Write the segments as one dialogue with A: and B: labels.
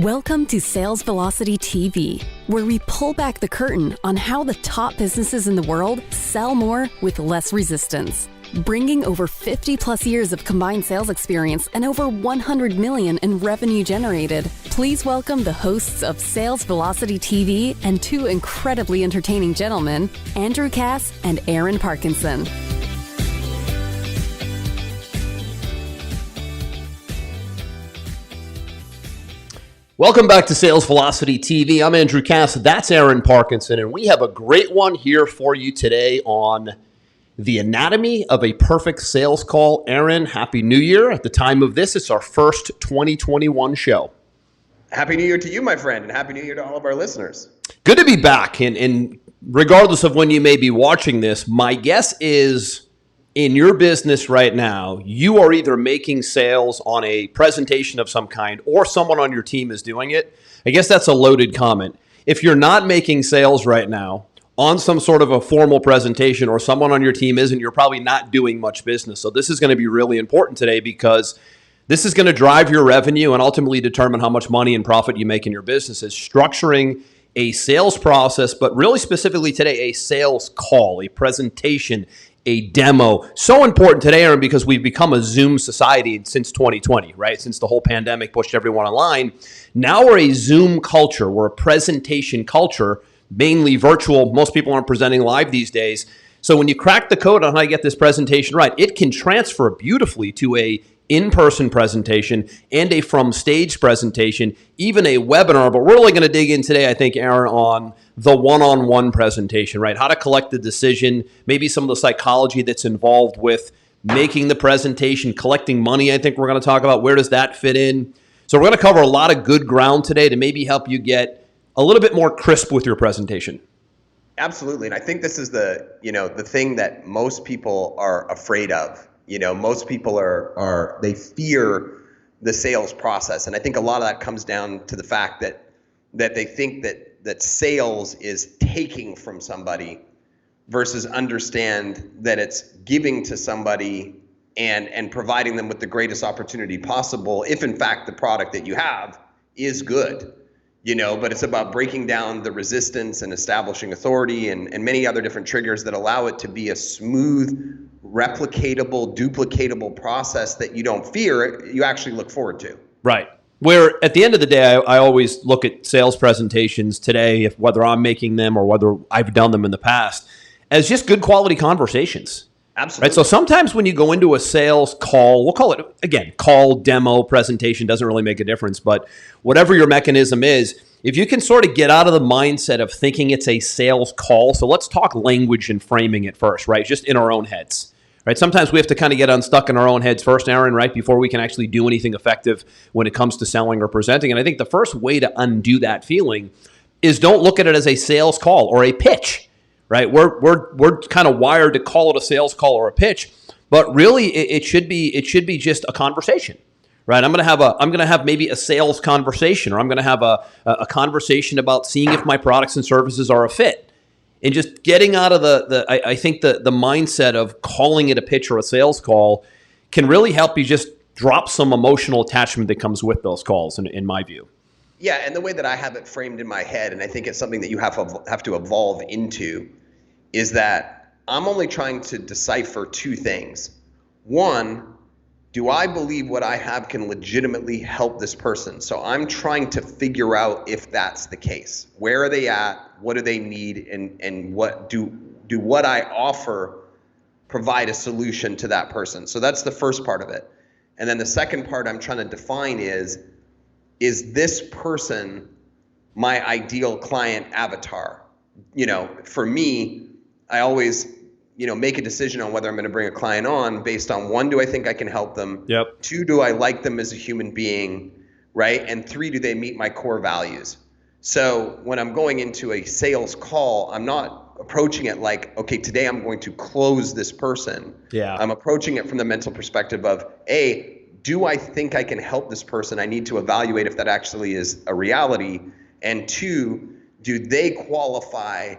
A: Welcome to Sales Velocity TV, where we pull back the curtain on how the top businesses in the world sell more with less resistance. Bringing over 50 plus years of combined sales experience and over 100 million in revenue generated, please welcome the hosts of Sales Velocity TV and two incredibly entertaining gentlemen, Andrew Cass and Aaron Parkinson.
B: Welcome back to Sales Velocity TV. I'm Andrew Cass. That's Aaron Parkinson, and we have a great one here for you today on the anatomy of a perfect sales call. Aaron, Happy New Year. At the time of this, it's our first 2021 show.
C: Happy New Year to you, my friend, and Happy New Year to all of our listeners.
B: Good to be back, and regardless of when you may be watching this, my guess is in your business right now, you are either making sales on a presentation of some kind or someone on your team is doing it. I guess that's a loaded comment. If you're not making sales right now on some sort of a formal presentation or someone on your team isn't, you're probably not doing much business. So this is going to be really important today because this is going to drive your revenue and ultimately determine how much money and profit you make in your business. Is structuring a sales process, but really specifically today, a sales call, a presentation, a demo. So important today, Aaron, because we've become a Zoom society since 2020, right? Since the whole pandemic pushed everyone online. Now we're a Zoom culture. We're a presentation culture, mainly virtual. Most people aren't presenting live these days. So when you crack the code on how to get this presentation right, it can transfer beautifully to a in-person presentation and a from stage presentation, even a webinar. But we're really going to dig in today, I think, Aaron, on the one-on-one presentation, right? How to collect the decision, maybe some of the psychology that's involved with making the presentation, collecting money. I think we're going to talk about where does that fit in. So we're going to cover a lot of good ground today to maybe help you get a little bit more crisp with your presentation.
C: Absolutely. And I think this is the thing that most people are afraid of. Most people they fear the sales process. And I think a lot of that comes down to the fact that they think that sales is taking from somebody versus understand that it's giving to somebody and providing them with the greatest opportunity possible if in fact the product that you have is good. But it's about breaking down the resistance and establishing authority and many other different triggers that allow it to be a smooth, replicatable, duplicatable process that you don't fear, you actually look forward to.
B: Right. Where at the end of the day, I always look at sales presentations today, whether I'm making them or whether I've done them in the past, as just good quality conversations.
C: Absolutely.
B: Right? So sometimes when you go into a sales call, we'll call it, again, call, demo, presentation, doesn't really make a difference. But whatever your mechanism is, if you can sort of get out of the mindset of thinking it's a sales call, so let's talk language and framing it first, right? Just in our own heads. Right? Sometimes we have to kind of get unstuck in our own heads first, Aaron, right, before we can actually do anything effective when it comes to selling or presenting. And I think the first way to undo that feeling is don't look at it as a sales call or a pitch, right? We're kind of wired to call it a sales call or a pitch, but really it should be just a conversation, right? I'm going to have maybe a sales conversation, or I'm going to have a conversation about seeing if my products and services are a fit. And just getting out of I think the mindset of calling it a pitch or a sales call can really help you just drop some emotional attachment that comes with those calls, in my view.
C: Yeah, and the way that I have it framed in my head, and I think it's something that you have to evolve into, is that I'm only trying to decipher two things. One, do I believe what I have can legitimately help this person? So I'm trying to figure out if that's the case. Where are they at? What do they need? And what do what I offer provide a solution to that person? So that's the first part of it. And then the second part I'm trying to define is this person my ideal client avatar? For me, I always make a decision on whether I'm going to bring a client on based on, one, do I think I can help them?
B: Yep.
C: Two, do I like them as a human being, right? And three, do they meet my core values? So when I'm going into a sales call, I'm not approaching it like, okay, today I'm going to close this person.
B: Yeah.
C: I'm approaching it from the mental perspective of, A, do I think I can help this person? I need to evaluate if that actually is a reality. And two, do they qualify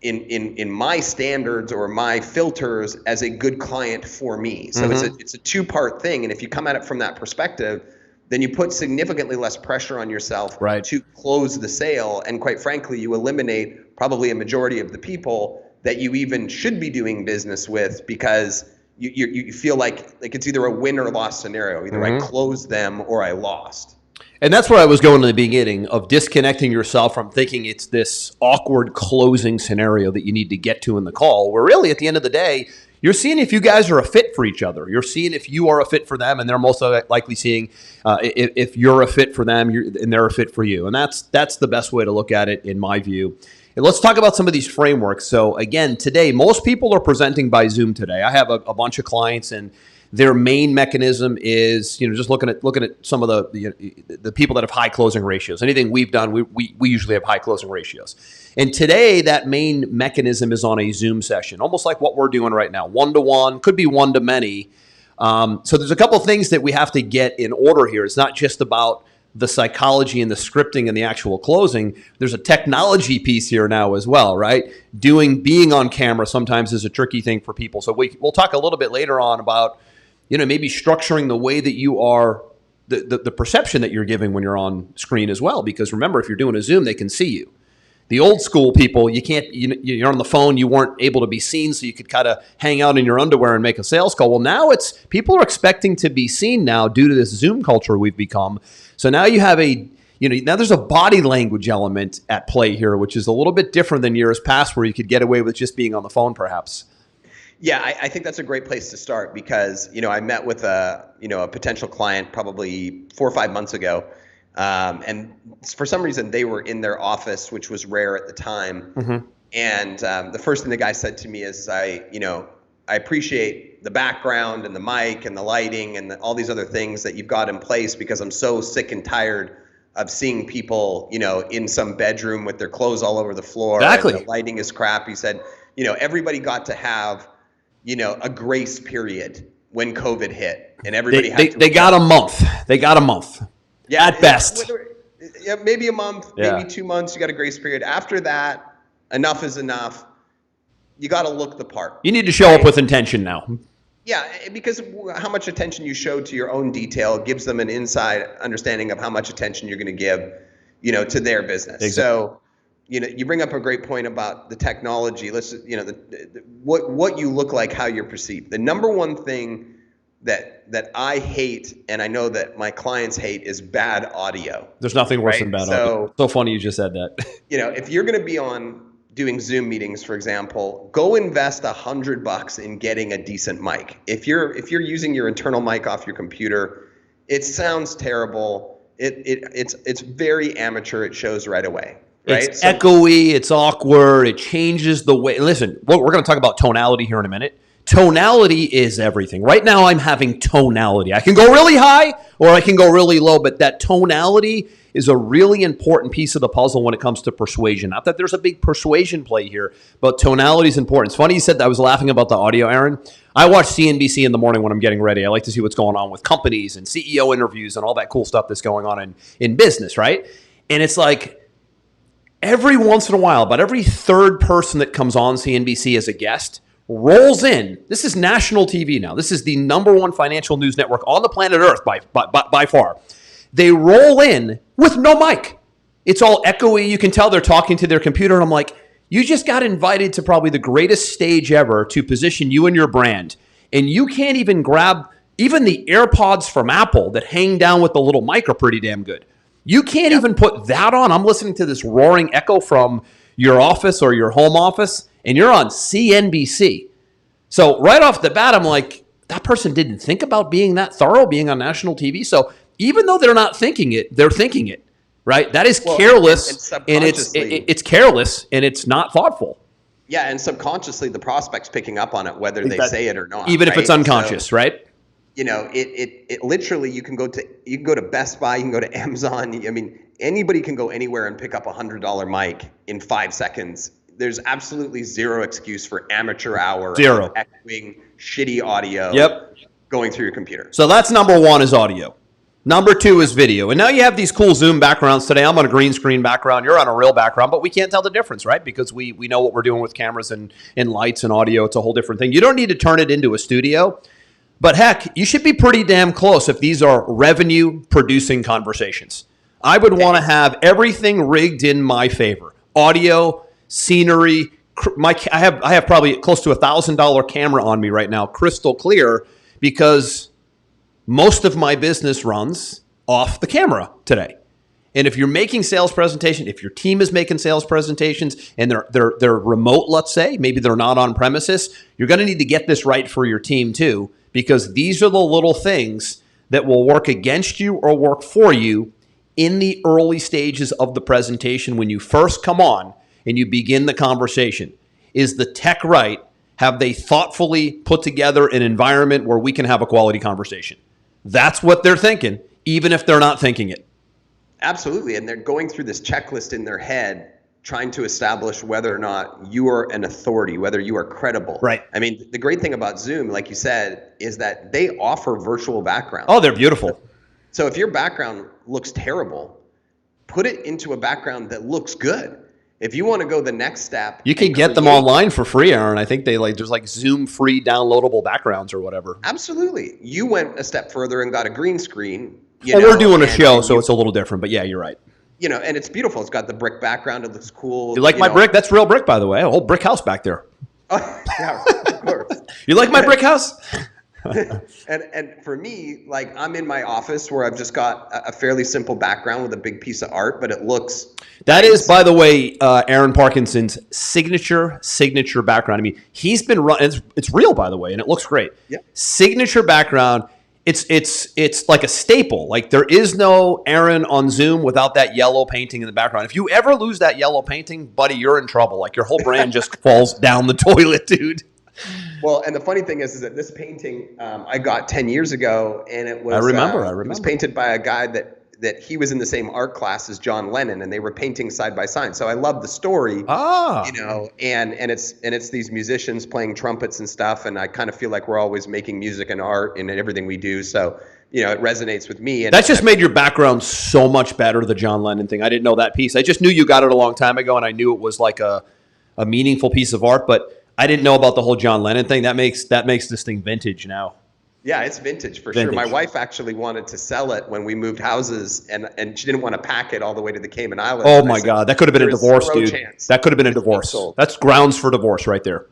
C: in my standards or my filters as a good client for me? So it's a two-part thing. And if you come at it from that perspective, then you put significantly less pressure on yourself
B: Right.
C: to close the sale. And quite frankly, you eliminate probably a majority of the people that you even should be doing business with, because you feel like it's either a win or loss scenario. Either I closed them or I lost.
B: And that's where I was going in the beginning, of disconnecting yourself from thinking it's this awkward closing scenario that you need to get to in the call, where really at the end of the day, you're seeing if you guys are a fit for each other. You're seeing if you are a fit for them, and they're most likely seeing if you're a fit for them and they're a fit for you. And that's the best way to look at it, in my view. And let's talk about some of these frameworks. So again, today, most people are presenting by Zoom today. I have a bunch of clients, and their main mechanism is, just looking at some of the people that have high closing ratios. Anything we've done, we usually have high closing ratios. And today, that main mechanism is on a Zoom session, almost like what we're doing right now, one-to-one, could be one-to-many. So there's a couple of things that we have to get in order here. It's not just about the psychology and the scripting and the actual closing. There's a technology piece here now as well, right? Being on camera sometimes is a tricky thing for people. So we'll talk a little bit later on about, maybe structuring the way that you are, the perception that you're giving when you're on screen as well. Because remember, if you're doing a Zoom, they can see you. The old school people, you can't, you're on the phone, you weren't able to be seen, so you could kind of hang out in your underwear and make a sales call. Well, now people are expecting to be seen now due to this Zoom culture we've become. So now you have now there's a body language element at play here, which is a little bit different than years past, where you could get away with just being on the phone perhaps.
C: Yeah, I think that's a great place to start, because, I met with a potential client probably 4 or 5 months ago. And for some reason they were in their office, which was rare at the time. Mm-hmm. And the first thing the guy said to me is, I appreciate the background and the mic and the lighting and all these other things that you've got in place, because I'm so sick and tired of seeing people, in some bedroom with their clothes all over the floor.
B: Exactly.
C: And the lighting is crap. He said, everybody got to have, a grace period when COVID hit, and everybody
B: they got a month. They got a month.
C: Yeah,
B: at best.
C: Yeah, maybe a month,
B: yeah.
C: Maybe 2 months. You got a grace period. After that, enough is enough. You got to look the part.
B: You need to show up with intention now.
C: Yeah, because how much attention you show to your own detail gives them an inside understanding of how much attention you're going to give, to their business.
B: Exactly.
C: So, you bring up a great point about the technology. Let's, what you look like, how you're perceived. The number one thing that I hate, and I know that my clients hate, is bad audio.
B: There's nothing worse than bad audio. So funny you just said that.
C: If you're going to be on doing Zoom meetings, for example, go invest $100 in getting a decent mic. If you're using your internal mic off your computer, it sounds terrible. It's very amateur. It shows right away. Right?
B: It's echoey. It's awkward. It changes the way. Listen, we're going to talk about tonality here in a minute. Tonality is everything. Right now, I'm having tonality. I can go really high or I can go really low, but that tonality is a really important piece of the puzzle when it comes to persuasion. Not that there's a big persuasion play here, but tonality is important. It's funny you said that. I was laughing about the audio, Aaron. I watch CNBC in the morning when I'm getting ready. I like to see what's going on with companies and CEO interviews and all that cool stuff that's going on in business, right? And it's like every once in a while, about every third person that comes on CNBC as a guest rolls in. This is national TV now. This is the number one financial news network on the planet Earth by far. They roll in with no mic. It's all echoey. You can tell they're talking to their computer. And I'm like, you just got invited to probably the greatest stage ever to position you and your brand. And you can't even grab, even the AirPods from Apple that hang down with the little mic are pretty damn good. You can't even put that on. I'm listening to this roaring echo from your office or your home office, and you're on CNBC. So right off the bat, I'm like, that person didn't think about being that thorough, being on national TV. So even though they're not thinking it, they're thinking it, right? That is careless, and it's careless, and it's not thoughtful.
C: Yeah, and subconsciously, the prospect's picking up on it, whether they say it or not.
B: Even if it's unconscious, right?
C: It literally, you can go to Best Buy, you can go to Amazon. I mean, anybody can go anywhere and pick up a $100 mic in 5 seconds. There's absolutely zero excuse for amateur hour of echoing, shitty audio going through your computer.
B: So that's number one is audio. Number two is video. And now you have these cool Zoom backgrounds today. I'm on a green screen background. You're on a real background, but we can't tell the difference, right? Because we know what we're doing with cameras and lights and audio. It's a whole different thing. You don't need to turn it into a studio. But heck, you should be pretty damn close if these are revenue producing conversations. I would want to have everything rigged in my favor. Audio, scenery. I have probably close to $1,000 camera on me right now, crystal clear, because most of my business runs off the camera today. And if you're making sales presentation, if your team is making sales presentations and they're remote, let's say, maybe they're not on premises, you're going to need to get this right for your team too, because these are the little things that will work against you or work for you in the early stages of the presentation when you first come on and you begin the conversation. Is the tech right? Have they thoughtfully put together an environment where we can have a quality conversation? That's what they're thinking, even if they're not thinking it.
C: Absolutely. And they're going through this checklist in their head, trying to establish whether or not you are an authority, whether you are credible.
B: Right.
C: I mean, the great thing about Zoom, like you said, is that they offer virtual backgrounds.
B: Oh, they're beautiful.
C: So if your background looks terrible, put it into a background that looks good. If you want to go the next step,
B: you can get them online for free, Aaron. I think there's like Zoom free downloadable backgrounds or whatever.
C: Absolutely. You went a step further and got a green screen.
B: We're doing a show, so it's a little different. But yeah, you're right.
C: And it's beautiful. It's got the brick background. It looks cool.
B: You like my brick? That's real brick, by the way. A whole brick house back there.
C: Oh, yeah, of course.
B: You like my brick house?
C: And for me, like, I'm in my office where I've just got a fairly simple background with a big piece of art, but it looks.
B: That is, by the way, Aaron Parkinson's signature background. I mean, he's been running. It's real, by the way, and it looks great.
C: Yeah.
B: Signature background. It's like a staple. Like, there is no Aaron on Zoom without that yellow painting in the background. If you ever lose that yellow painting, buddy, you're in trouble. Like, your whole brand just falls down the toilet, dude.
C: Well, and the funny thing is that this painting I got 10 years ago, and it was.
B: I remember.
C: It was painted by a guy that he was in the same art class as John Lennon, and they were painting side by side. So I love the story. And it's these musicians playing trumpets and stuff, and I kind of feel like we're always making music and art in everything we do. So it resonates with me. And
B: that just made your background so much better. The John Lennon thing. I didn't know that piece. I just knew you got it a long time ago, and I knew it was like a meaningful piece of art, but I didn't know about the whole John Lennon thing. That makes this thing vintage now.
C: Yeah, it's vintage for sure. My wife actually wanted to sell it when we moved houses, and she didn't want to pack it all the way to the Cayman Islands.
B: Oh my God, that could have been a divorce, dude. That could have been a divorce. That's grounds for divorce right there.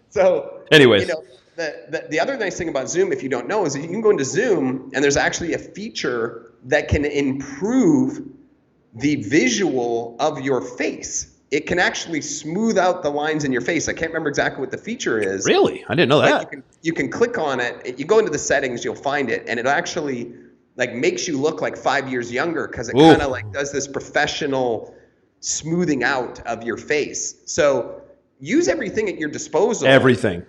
C: So,
B: anyways,
C: the other nice thing about Zoom, if you don't know, is that you can go into Zoom, and there's actually a feature that can improve the visual of your face. It can actually smooth out the lines in your face. I can't remember exactly what the feature is.
B: Really? I didn't know that.
C: You can click on it. You go into the settings, you'll find it, and it actually like makes you look like 5 years younger because it kind of like does this professional smoothing out of your face. So use everything at your disposal.
B: Everything.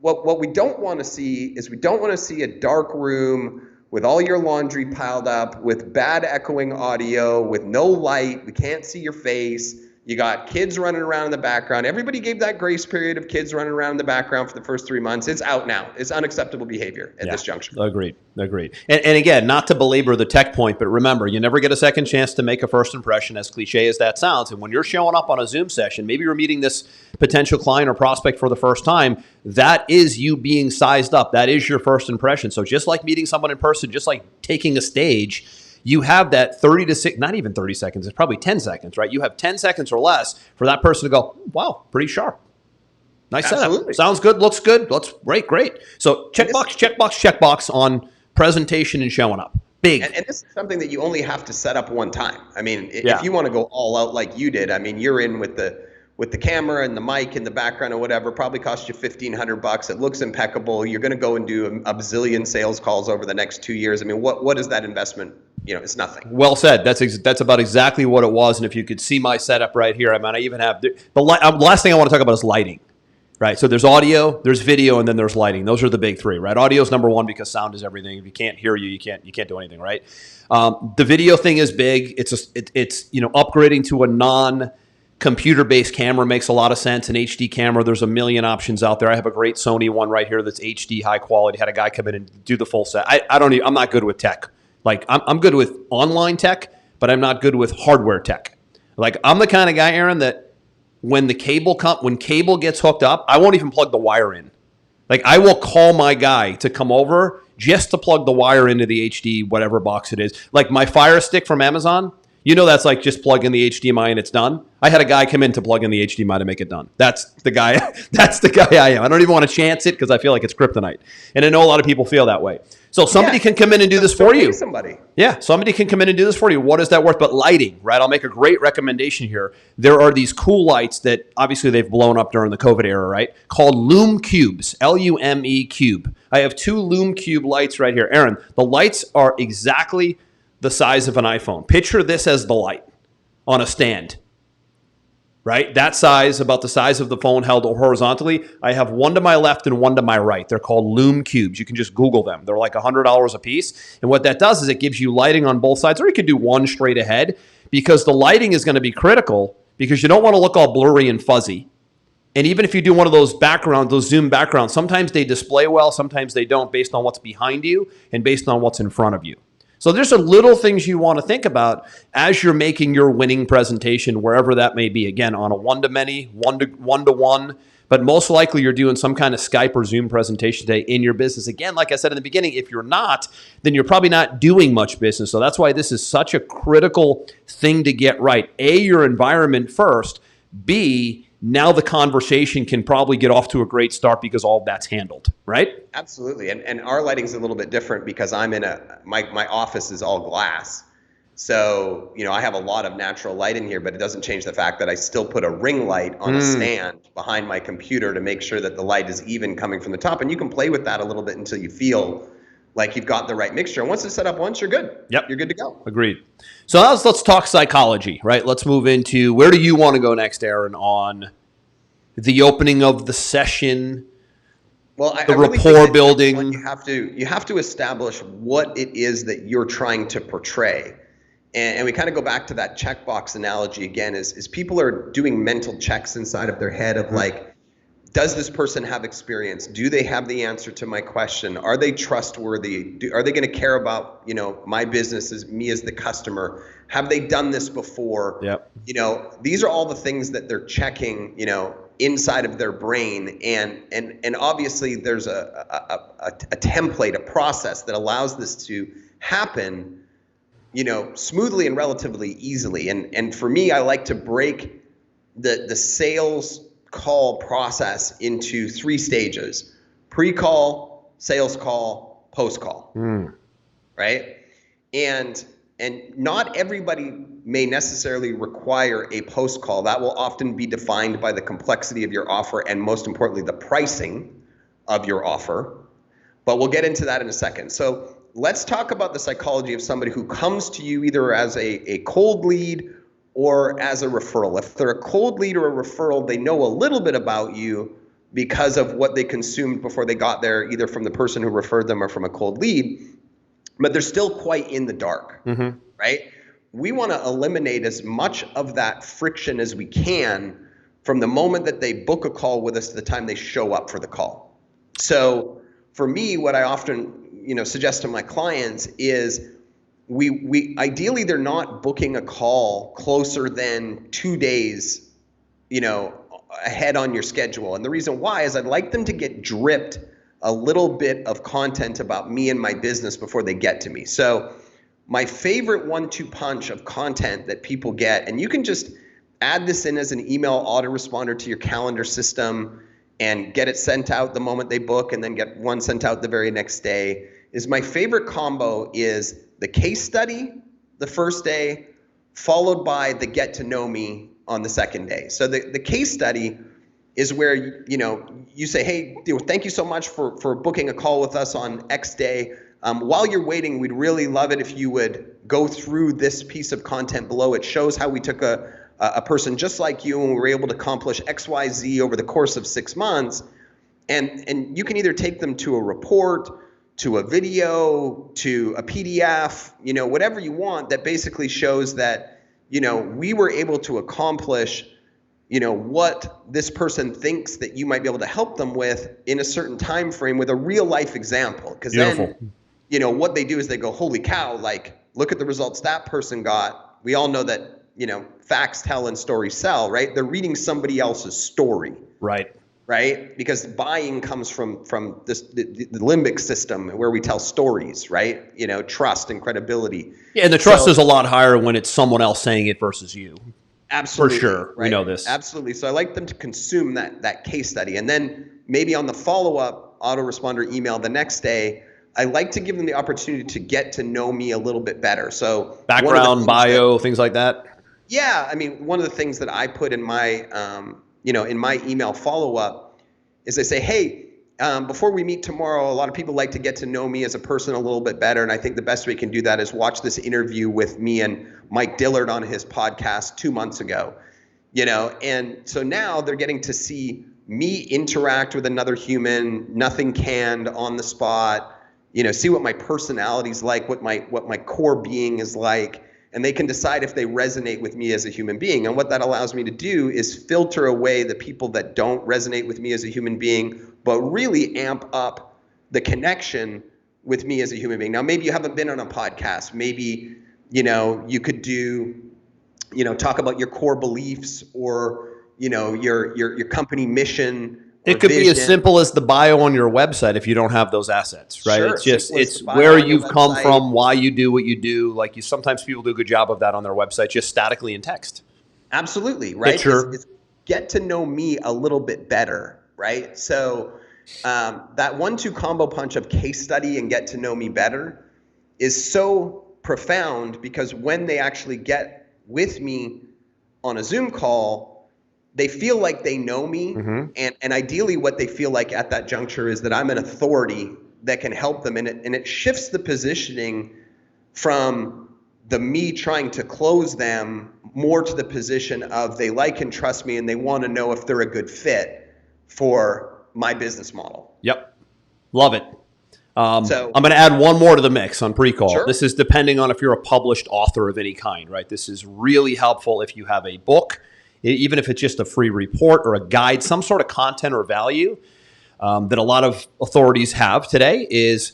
C: What we don't want to see is we don't want to see a dark room with all your laundry piled up, with bad echoing audio, with no light. We can't see your face. You got kids running around in the background. Everybody gave that grace period of kids running around in the background for the first 3 months. It's out now. It's unacceptable behavior at this juncture.
B: Agreed. And again, not to belabor the tech point, but remember, you never get a second chance to make a first impression, as cliche as that sounds. And when you're showing up on a Zoom session, maybe you're meeting this potential client or prospect for the first time, that is you being sized up. That is your first impression. So just like meeting someone in person, just like taking a stage, you have that 30 to 6, not even 30 seconds, it's probably 10 seconds, right? You have 10 seconds or less for that person to go, wow, pretty sharp. Nice setup. Sounds good, looks good. Great. So checkbox on presentation and showing up. Big.
C: And this is something that you only have to set up one time. I mean, if you want to go all out like you did, I mean, you're in with the camera and the mic in the background or whatever, probably cost you $1,500. It looks impeccable. You're going to go and do a bazillion sales calls over the next 2 years. I mean, what is that investment? It's nothing.
B: Well said. That's about exactly what it was. And if you could see my setup right here, I mean, I even have the last thing I want to talk about is lighting, right? So there's audio, there's video, and then there's lighting. Those are the big three, right? Audio is number one because sound is everything. If you can't hear you can't do anything, right? The video thing is big. It's upgrading to a non-computer-based camera makes a lot of sense. An HD camera, there's a million options out there. I have a great Sony one right here that's HD, high quality. Had a guy come in and do the full set. I'm not good with tech. Like, I'm good with online tech, but I'm not good with hardware tech. Like, I'm the kind of guy, Aaron, that when cable gets hooked up, I won't even plug the wire in. Like I will call my guy to come over just to plug the wire into the HD, whatever box it is. Like my Fire Stick from Amazon, that's like just plug in the HDMI and it's done. I had a guy come in to plug in the HDMI to make it done. That's the guy. That's the guy I am. I don't even want to chance it because I feel like it's kryptonite. And I know a lot of people feel that way. So somebody can come in and do this for you. Yeah, somebody can come in and do this for you. What is that worth? But lighting, right? I'll make a great recommendation here. There are these cool lights that obviously they've blown up during the COVID era, right? Called Lume Cubes, Lume Cube. I have 2 Lume Cube lights right here. Aaron, the lights are exactly the size of an iPhone. Picture this as the light on a stand, right? That size, about the size of the phone held horizontally. I have one to my left and one to my right. They're called Lume Cubes. You can just Google them. They're like $100 a piece. And what that does is it gives you lighting on both sides, or you could do one straight ahead, because the lighting is going to be critical because you don't want to look all blurry and fuzzy. And even if you do one of those backgrounds, those Zoom backgrounds, sometimes they display well, sometimes they don't, based on what's behind you and based on what's in front of you. So there's some little things you want to think about as you're making your winning presentation, wherever that may be. Again, on a one-to-many, one-to-one, but most likely you're doing some kind of Skype or Zoom presentation today in your business. Again, like I said in the beginning, if you're not, then you're probably not doing much business. So that's why this is such a critical thing to get right. A, your environment first. B, now the conversation can probably get off to a great start because all of that's handled, right?
C: Absolutely. And our lighting's a little bit different because I'm in my office is all glass. So, I have a lot of natural light in here, but it doesn't change the fact that I still put a ring light on a stand behind my computer to make sure that the light is even coming from the top. And you can play with that a little bit until you feel like you've got the right mixture. And once it's set up once, you're good.
B: Yep.
C: You're good to go.
B: Agreed. So now let's talk psychology, right? Let's move into where do you want to go next, Aaron, on the opening of the session, the really rapport building.
C: You have to establish what it is that you're trying to portray. And we kind of go back to that checkbox analogy again, is people are doing mental checks inside of their head of like, does this person have experience? Do they have the answer to my question? Are they trustworthy? Are they going to care about, my business as me as the customer? Have they done this before?
B: Yep.
C: These are all the things that they're checking, inside of their brain. And obviously there's a template, a process that allows this to happen, smoothly and relatively easily. And for me, I like to break the sales call process into 3 stages: pre-call, sales call, post-call, right? And not everybody may necessarily require a post-call. That will often be defined by the complexity of your offer and, most importantly, the pricing of your offer. But we'll get into that in a second. So let's talk about the psychology of somebody who comes to you either as a cold lead or as a referral. If they're a cold lead or a referral, they know a little bit about you because of what they consumed before they got there, either from the person who referred them or from a cold lead, but they're still quite in the dark, right? We want to eliminate as much of that friction as we can from the moment that they book a call with us to the time they show up for the call. So for me, what I often, suggest to my clients is we ideally they're not booking a call closer than 2 days, ahead on your schedule. And the reason why is I'd like them to get dripped a little bit of content about me and my business before they get to me. So my favorite 1-2 punch of content that people get, and you can just add this in as an email autoresponder to your calendar system and get it sent out the moment they book and then get one sent out the very next day, is my favorite combo is the case study the first day, followed by the get to know me on the second day. So the case study is where, you say, hey, thank you so much for booking a call with us on X day. While you're waiting, we'd really love it if you would go through this piece of content below. It shows how we took a person just like you and we were able to accomplish X, Y, Z over the course of 6 months. And you can either take them to a report, to a video, to a PDF, whatever you want that basically shows that, we were able to accomplish, what this person thinks that you might be able to help them with in a certain time frame with a real life example. Because then, what they do is they go, holy cow, like, look at the results that person got. We all know that, facts tell and stories sell, right? They're reading somebody else's story.
B: Right.
C: right? Because buying comes from this the limbic system where we tell stories, right? You know, trust and credibility.
B: Yeah, and the trust is a lot higher when it's someone else saying it versus you.
C: Absolutely.
B: For sure.
C: Right?
B: We know this.
C: Absolutely. So I like them to consume that case study. And then maybe on the follow-up autoresponder email the next day, I like to give them the opportunity to get to know me a little bit better. So
B: background, bio, things like that.
C: Yeah. I mean, one of the things that I put in my, in my email follow-up is I say, hey, before we meet tomorrow, a lot of people like to get to know me as a person a little bit better. And I think the best way we can do that is watch this interview with me and Mike Dillard on his podcast 2 months ago, and so now they're getting to see me interact with another human, nothing canned, on the spot, see what my personality's like, what my core being is like. And they can decide if they resonate with me as a human being. And what that allows me to do is filter away the people that don't resonate with me as a human being, but really amp up the connection with me as a human being. Now, maybe you haven't been on a podcast. Maybe, you could do, talk about your core beliefs or, your company mission.
B: It could be as simple as the bio on your website if you don't have those assets, right?
C: Sure.
B: It's where you've come from, why you do what you do. Like sometimes people do a good job of that on their website, just statically in text.
C: Absolutely, right? It's get to know me a little bit better, right? So that 1-2 combo punch of case study and get to know me better is so profound, because when they actually get with me on a Zoom call, they feel like they know me. Mm-hmm. And ideally what they feel like at that juncture is that I'm an authority that can help them. And it shifts the positioning from the me trying to close them more to the position of they like and trust me and they want to know if they're a good fit for my business model.
B: Yep. Love it. So I'm going to add one more to the mix on pre-call. Sure. This is depending on if you're a published author of any kind, right? This is really helpful if you have a book, even if it's just a free report or a guide, some sort of content or value that a lot of authorities have today, is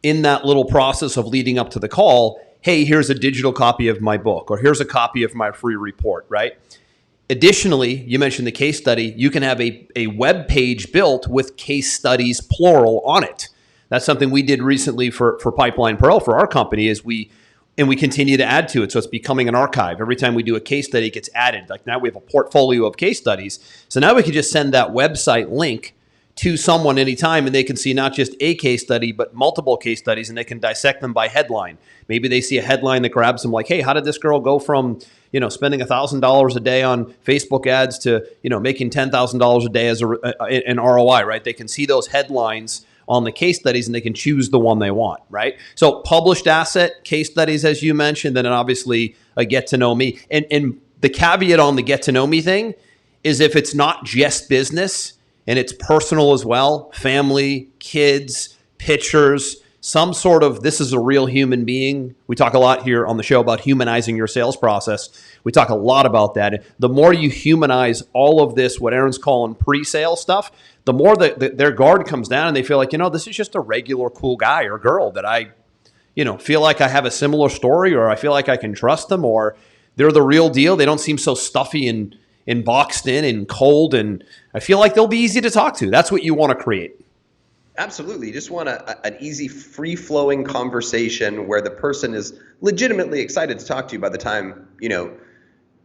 B: in that little process of leading up to the call, hey, here's a digital copy of my book, or here's a copy of my free report, right? Additionally, you mentioned the case study. You can have a web page built with case studies, plural, on it. That's something we did recently for Pipeline Pearl for our company, is we continue to add to it. So it's becoming an archive. Every time we do a case study, it gets added. Like now we have a portfolio of case studies. So now we can just send that website link to someone anytime, and they can see not just a case study, but multiple case studies, and they can dissect them by headline. Maybe they see a headline that grabs them, like, hey, how did this girl go from, spending $1,000 a day on Facebook ads to, making $10,000 a day as an ROI, right? They can see those headlines on the case studies and they can choose the one they want, right? So published asset, case studies, as you mentioned, and then obviously a get to know me. And the caveat on the get to know me thing is if it's not just business and it's personal as well, family, kids, pictures, some sort of, this is a real human being. We talk a lot here on the show about humanizing your sales process. We talk a lot about that. The more you humanize all of this, what Aaron's calling pre-sale stuff, the more that their guard comes down and they feel like, this is just a regular cool guy or girl that I, feel like I have a similar story, or I feel like I can trust them, or they're the real deal. They don't seem so stuffy and boxed in and cold, and I feel like they'll be easy to talk to. That's what you want to create.
C: Absolutely. You just want an easy, free-flowing conversation where the person is legitimately excited to talk to you by the time,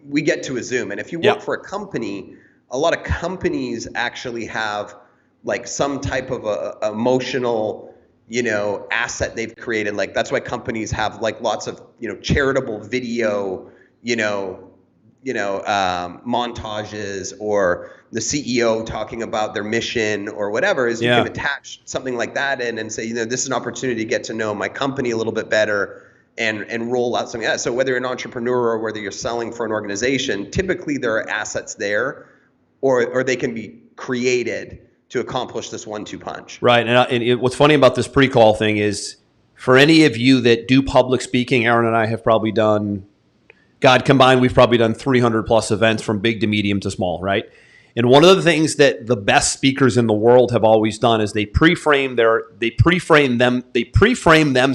C: we get to a Zoom. And if you work for a company, a lot of companies actually have like some type of a emotional, asset they've created. Like that's why companies have like lots of, charitable video, montages, or the CEO talking about their mission or whatever, is you can attach something like that in and say, this is an opportunity to get to know my company a little bit better and roll out something like that. So whether you're an entrepreneur or whether you're selling for an organization, typically there are assets there, or they can be created to accomplish this 1-2 punch.
B: Right. And what's funny about this pre-call thing is, for any of you that do public speaking, Aaron and I have probably done, combined, we've probably done 300 plus events from big to medium to small, right? And one of the things that the best speakers in the world have always done is they pre-frame them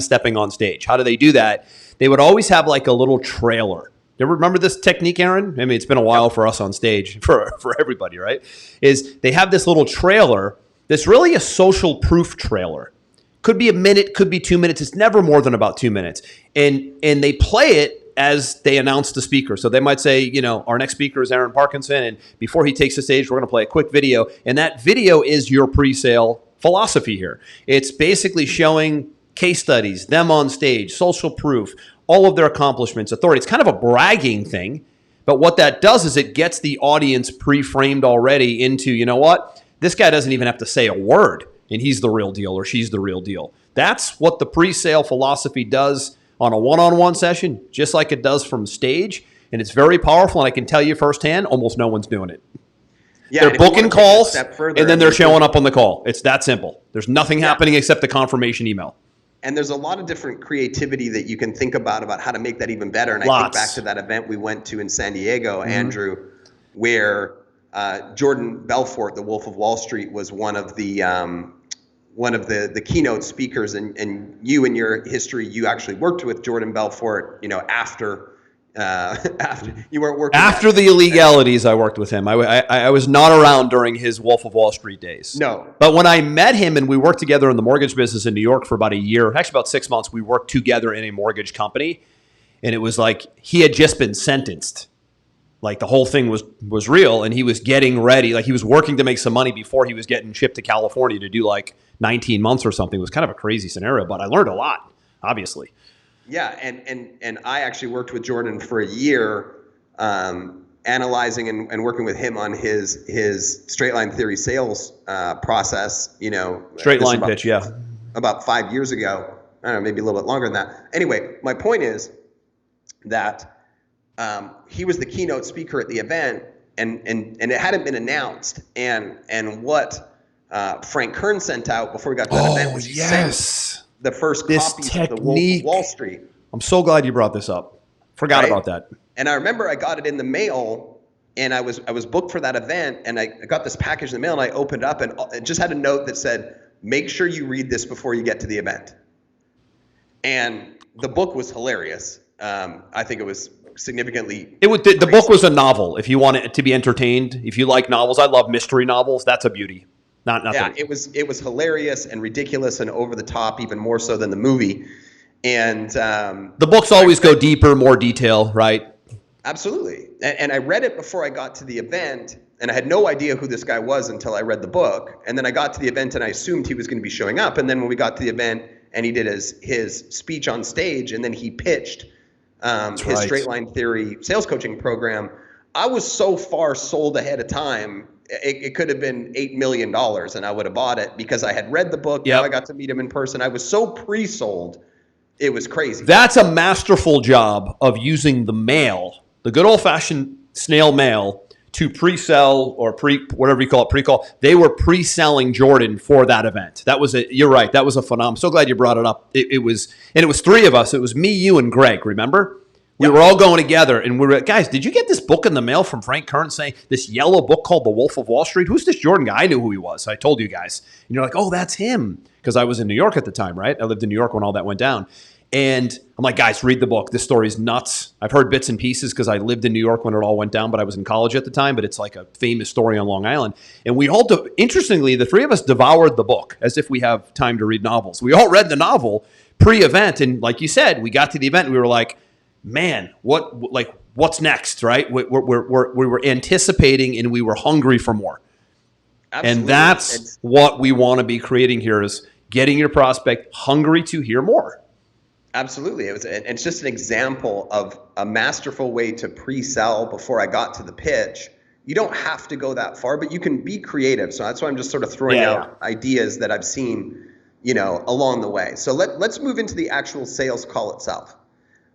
B: stepping on stage. How do they do that? They would always have like a little trailer You ever remember this technique, Aaron? I mean, it's been a while for us on stage, for everybody, right? Is they have this little trailer that's really a social proof trailer. Could be a minute, could be 2 minutes. It's never more than about 2 minutes. And they play it as they announce the speaker. So they might say, you know, our next speaker is Aaron Parkinson, and before he takes the stage, we're going to play a quick video. And that video is your pre-sale philosophy here. It's basically showing case studies, them on stage, social proof, all of their accomplishments, authority. It's kind of a bragging thing, but what that does is it gets the audience pre-framed already into, you know what, this guy doesn't even have to say a word, and he's the real deal or she's the real deal. That's what the pre-sale philosophy does on a one-on-one session, just like it does from stage, and it's very powerful, and I can tell you firsthand, almost no one's doing it.
C: Yeah,
B: they're booking calls, and then they're showing up on the call. It's that simple. There's nothing happening except the confirmation email.
C: And there's a lot of different creativity that you can think about how to make that even better. And I think back to that event we went to in San Diego, Andrew, where Jordan Belfort, the Wolf of Wall Street, was one of the keynote speakers, and you in your history, you actually worked with Jordan Belfort, you know, after you weren't working.
B: After the illegalities, I worked with him. I was not around during his Wolf of Wall Street days.
C: No.
B: But when I met him and we worked together in the mortgage business in New York for about a year, actually about 6 months, we worked together in a mortgage company. And it was like he had just been sentenced. Like the whole thing was real, and he was getting ready. Like he was working to make some money before he was getting shipped to California to do like 19 months or something. It was kind of a crazy scenario, but I learned a lot, obviously.
C: Yeah, and I actually worked with Jordan for a year, analyzing and working with him on his straight line theory sales process. You know,
B: straight line pitch, yeah.
C: About 5 years ago, I don't know, maybe a little bit longer than that. Anyway, my point is that he was the keynote speaker at the event, and it hadn't been announced. And what Frank Kern sent out before we got to that event was he sent the first copy of the Wolf of Wall Street.
B: I'm so glad you brought this up. Forgot about that.
C: And I remember I got it in the mail, and I was booked for that event, and I got this package in the mail, and I opened it up, and it just had a note that said, "Make sure you read this before you get to the event." And the book was hilarious. I think it was significantly.
B: The book was a novel. If you want it to be entertained, if you like novels, I love mystery novels. That's a beauty.
C: It was hilarious and ridiculous and over the top, even more so than the movie. And
B: the books always go deeper, more detail, right?
C: Absolutely. And I read it before I got to the event, and I had no idea who this guy was until I read the book. And then I got to the event, and I assumed he was going to be showing up. And then when we got to the event, and he did his speech on stage, and then he pitched his straight line theory sales coaching program, I was so far sold ahead of time. It could have been $8 million, and I would have bought it because I had read the book. Now I got to meet him in person. I was so pre-sold. It was crazy.
B: That's a masterful job of using the mail, the good old-fashioned snail mail, to pre-sell or whatever you call it, pre-call. They were pre-selling Jordan for that event. You're right. That was a phenomenon. I'm so glad you brought it up. It was three of us. It was me, you, and Greg. Remember? We were all going together, and we were, guys, did you get this book in the mail from Frank Kern saying this yellow book called The Wolf of Wall Street? Who's this Jordan guy? I knew who he was. I told you guys. And you're like, oh, that's him. Because I was in New York at the time, right? I lived in New York when all that went down. And I'm like, guys, read the book. This story's nuts. I've heard bits and pieces because I lived in New York when it all went down, but I was in college at the time. But it's like a famous story on Long Island. And we all, interestingly, the three of us devoured the book as if we have time to read novels. We all read the novel pre-event. And like you said, we got to the event and we were like, man, what's next, right? We were anticipating and we were hungry for more. Absolutely. And that's what we want to be creating here is getting your prospect hungry to hear more.
C: Absolutely. It's just an example of a masterful way to pre-sell before I got to the pitch. You don't have to go that far, but you can be creative. So that's why I'm just sort of throwing out ideas that I've seen, along the way. So let's move into the actual sales call itself,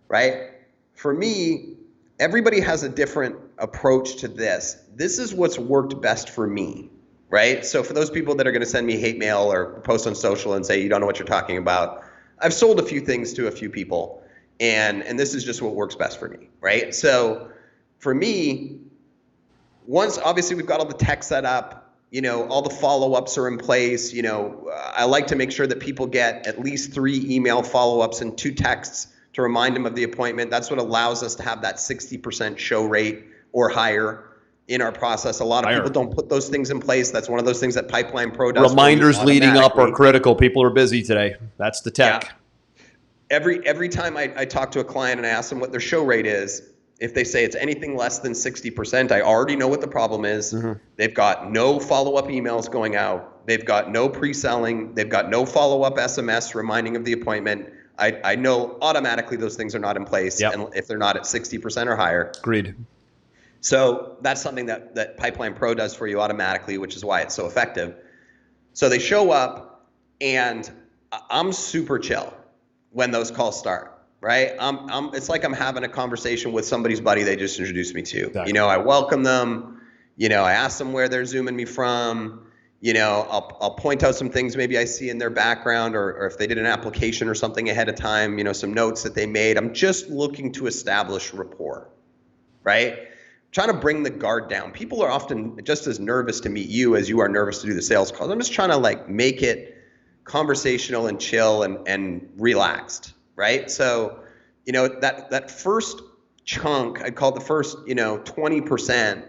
C: right? For me, everybody has a different approach to this. This is what's worked best for me, right? So for those people that are going to send me hate mail or post on social and say, you don't know what you're talking about, I've sold a few things to a few people, and this is just what works best for me, right? So for me, once obviously we've got all the tech set up, all the follow-ups are in place, I like to make sure that people get at least 3 email follow-ups and 2 texts to remind them of the appointment. That's what allows us to have that 60% show rate or higher in our process. A lot of people don't put those things in place. That's one of those things that Pipeline Pro does.
B: Reminders leading up are critical. People are busy today. That's the tech.
C: Yeah. Every time I talk to a client and I ask them what their show rate is, if they say it's anything less than 60%, I already know what the problem is. Mm-hmm. They've got no follow-up emails going out. They've got no pre-selling. They've got no follow-up SMS reminding of the appointment. I know automatically those things are not in place, and if they're not at 60% or higher.
B: Agreed.
C: So that's something that Pipeline Pro does for you automatically, which is why it's so effective. So they show up, and I'm super chill when those calls start, right? It's like I'm having a conversation with somebody's buddy they just introduced me to. Exactly. I welcome them. I ask them where they're Zooming me from. I'll point out some things maybe I see in their background, or if they did an application or something ahead of time, some notes that they made. I'm just looking to establish rapport, right? Trying to bring the guard down. People are often just as nervous to meet you as you are nervous to do the sales calls. I'm just trying to make it conversational and chill and relaxed, right? So, that first chunk, I'd call it the first, 20%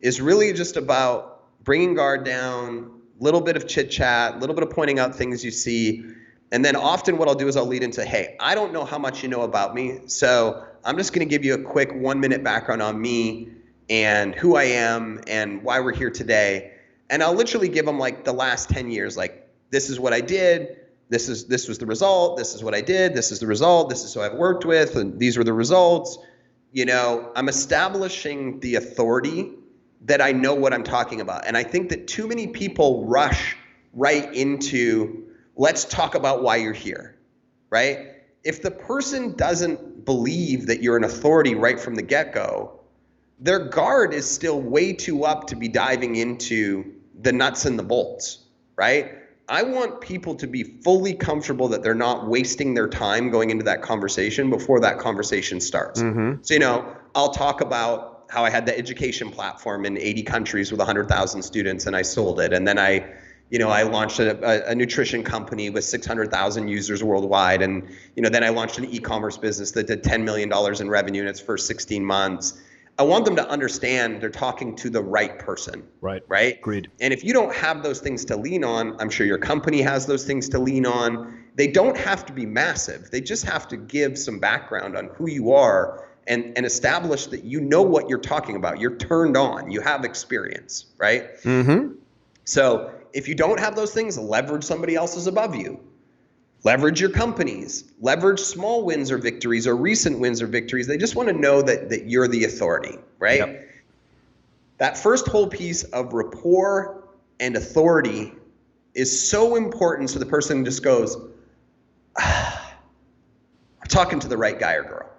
C: is really just about bringing guard down, a little bit of chit chat, a little bit of pointing out things you see. And then often what I'll do is I'll lead into, hey, I don't know how much you know about me, so I'm just going to give you a quick 1-minute background on me and who I am and why we're here today. And I'll literally give them the last 10 years, this is what I did, this was the result, this is what I did, this is the result, this is who I've worked with, and these were the results. I'm establishing the authority that I know what I'm talking about. And I think that too many people rush right into, let's talk about why you're here, right? If the person doesn't believe that you're an authority right from the get-go, their guard is still way too up to be diving into the nuts and the bolts, right? I want people to be fully comfortable that they're not wasting their time going into that conversation before that conversation starts. Mm-hmm. So, I'll talk about how I had the education platform in 80 countries with 100,000 students and I sold it. And then I launched a nutrition company with 600,000 users worldwide. And, then I launched an e-commerce business that did $10 million in revenue in its first 16 months. I want them to understand they're talking to the right person. Right.
B: Agreed.
C: And if you don't have those things to lean on, I'm sure your company has those things to lean on. They don't have to be massive. They just have to give some background on who you are and establish that you know what you're talking about. You're turned on. You have experience, right?
B: Mm-hmm.
C: So if you don't have those things, leverage somebody else's above you. Leverage your companies. Leverage small wins or victories or recent wins or victories. They just want to know that you're the authority, right? Yep. That first whole piece of rapport and authority is so important, so the person just goes, I'm talking to the right guy or girl.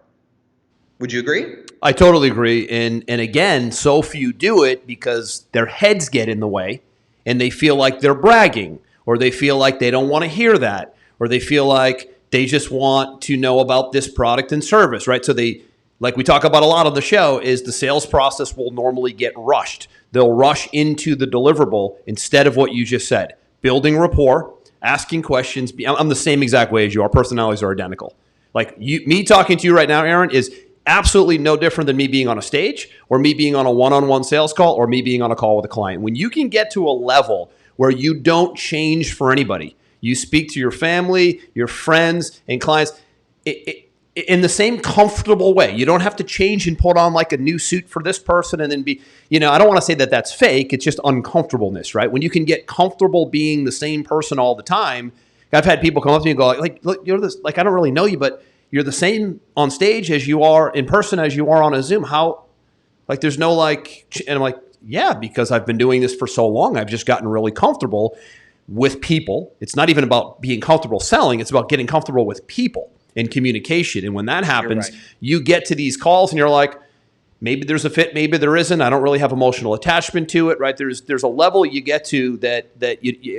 C: Would you agree?
B: I totally agree. And again, so few do it because their heads get in the way and they feel like they're bragging, or they feel like they don't want to hear that, or they feel like they just want to know about this product and service, right? So they, like we talk about a lot on the show, is the sales process will normally get rushed. They'll rush into the deliverable instead of what you just said. Building rapport, asking questions. I'm the same exact way as you. Our personalities are identical. Me talking to you right now, Aaron, is absolutely no different than me being on a stage or me being on a one-on-one sales call or me being on a call with a client. When you can get to a level where you don't change for anybody, you speak to your family, your friends, and clients in the same comfortable way. You don't have to change and put on a new suit for this person and then be, I don't want to say that that's fake. It's just uncomfortableness, right? When you can get comfortable being the same person all the time. I've had people come up to me and go, look, you're this, I don't really know you, but you're the same on stage as you are in person as you are on a Zoom. How, there's no and I'm like, yeah, because I've been doing this for so long. I've just gotten really comfortable with people. It's not even about being comfortable selling. It's about getting comfortable with people and communication. And when that happens, you get to these calls and you're like, maybe there's a fit, maybe there isn't. I don't really have emotional attachment to it, right? There's a level you get to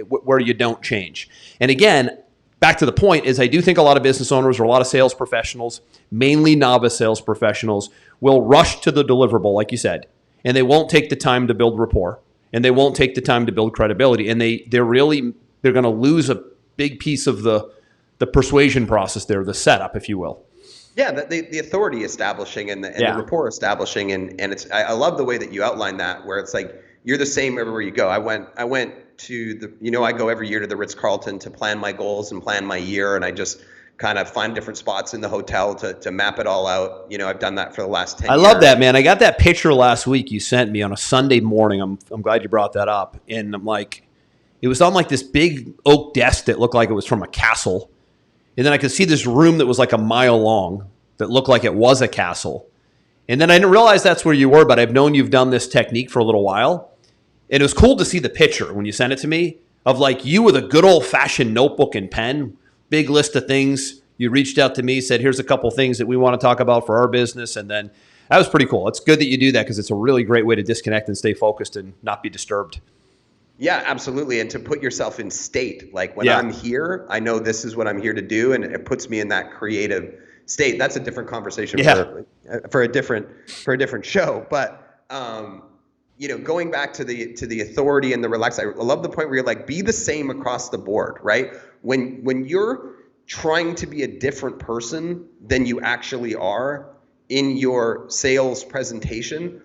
B: where you don't change. And again, back to the point is I do think a lot of business owners or a lot of sales professionals, mainly novice sales professionals, will rush to the deliverable, like you said, and they won't take the time to build rapport, and they won't take the time to build credibility, and they're going to lose a big piece of the persuasion process there, the setup, if you will.
C: Yeah, the authority establishing and the rapport establishing, and I love the way that you outline that, where it's like you're the same everywhere you go. I went to the, I go every year to the Ritz-Carlton to plan my goals and plan my year, and I just kind of find different spots in the hotel to map it all out. I've done that for the last 10 years.
B: I love that, man. I got that picture last week you sent me on a Sunday morning. I'm glad you brought that up. And I'm like, it was on like this big oak desk that looked like it was from a castle. And then I could see this room that was like a mile long that looked like it was a castle. And then I didn't realize that's where you were, but I've known you've done this technique for a little while. And it was cool to see the picture when you sent it to me of like you with a good old-fashioned notebook and pen, big list of things. You reached out to me, said, here's a couple things that we want to talk about for our business. And then that was pretty cool. It's good that you do that because it's a really great way to disconnect and stay focused and not be disturbed.
C: Yeah, absolutely. And to put yourself in state, like when I'm here, I know this is what I'm here to do. And it puts me in that creative state. That's a different conversation for a different show. But, going back to the authority and the relax, I love the point where you're like, be the same across the board, right? When you're trying to be a different person than you actually are in your sales presentation,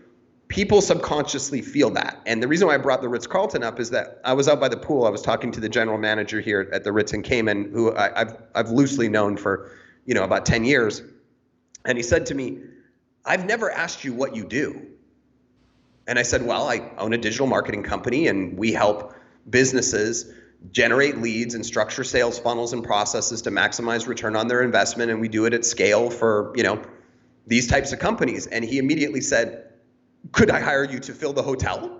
C: people subconsciously feel that. And the reason why I brought the Ritz-Carlton up is that I was out by the pool. I was talking to the general manager here at the Ritz in Cayman, who I've loosely known for, about 10 years. And he said to me, I've never asked you what you do. And I said, well, I own a digital marketing company and we help businesses generate leads and structure sales funnels and processes to maximize return on their investment. And we do it at scale for, these types of companies. And he immediately said, could I hire you to fill the hotel?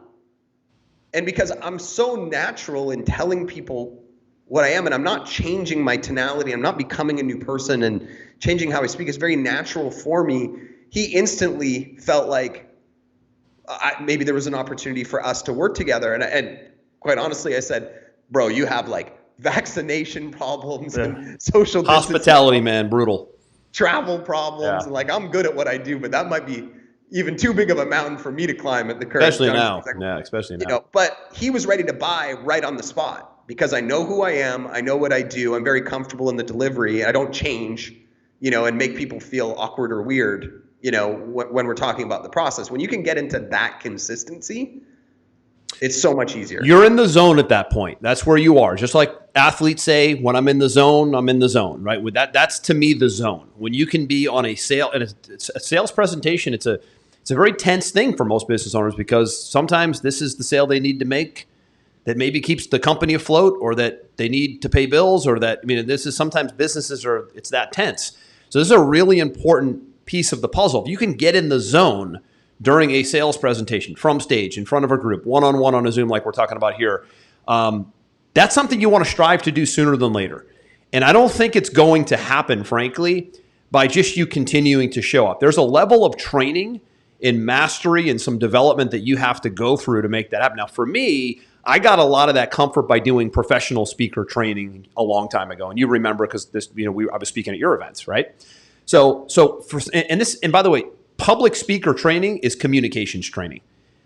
C: And because I'm so natural in telling people what I am, and I'm not changing my tonality, I'm not becoming a new person and changing how I speak, it's very natural for me. He instantly felt like maybe there was an opportunity for us to work together. And quite honestly, I said, bro, you have like vaccination problems and social
B: hospitality, man, brutal.
C: Travel problems. And like, I'm good at what I do, but that might be even too big of a mountain for me to climb at the current
B: especially now. Yeah, especially now.
C: But he was ready to buy right on the spot because I know who I am. I know what I do. I'm very comfortable in the delivery. I don't change, and make people feel awkward or weird, when we're talking about the process. When you can get into that consistency, it's so much easier.
B: You're in the zone at that point. That's where you are. Just like athletes say, when I'm in the zone, I'm in the zone, right? With that's to me the zone. When you can be on a sale and it's a sales presentation, it's a very tense thing for most business owners because sometimes this is the sale they need to make that maybe keeps the company afloat or that they need to pay bills or that, this is sometimes businesses it's that tense. So this is a really important piece of the puzzle. If you can get in the zone during a sales presentation from stage in front of a group, one-on-one on a Zoom like we're talking about here, that's something you want to strive to do sooner than later. And I don't think it's going to happen, frankly, by just you continuing to show up. There's a level of training in mastery and some development that you have to go through to make that happen. Now, for me, I got a lot of that comfort by doing professional speaker training a long time ago. And you remember because this, I was speaking at your events, right? And by the way, public speaker training is communications training.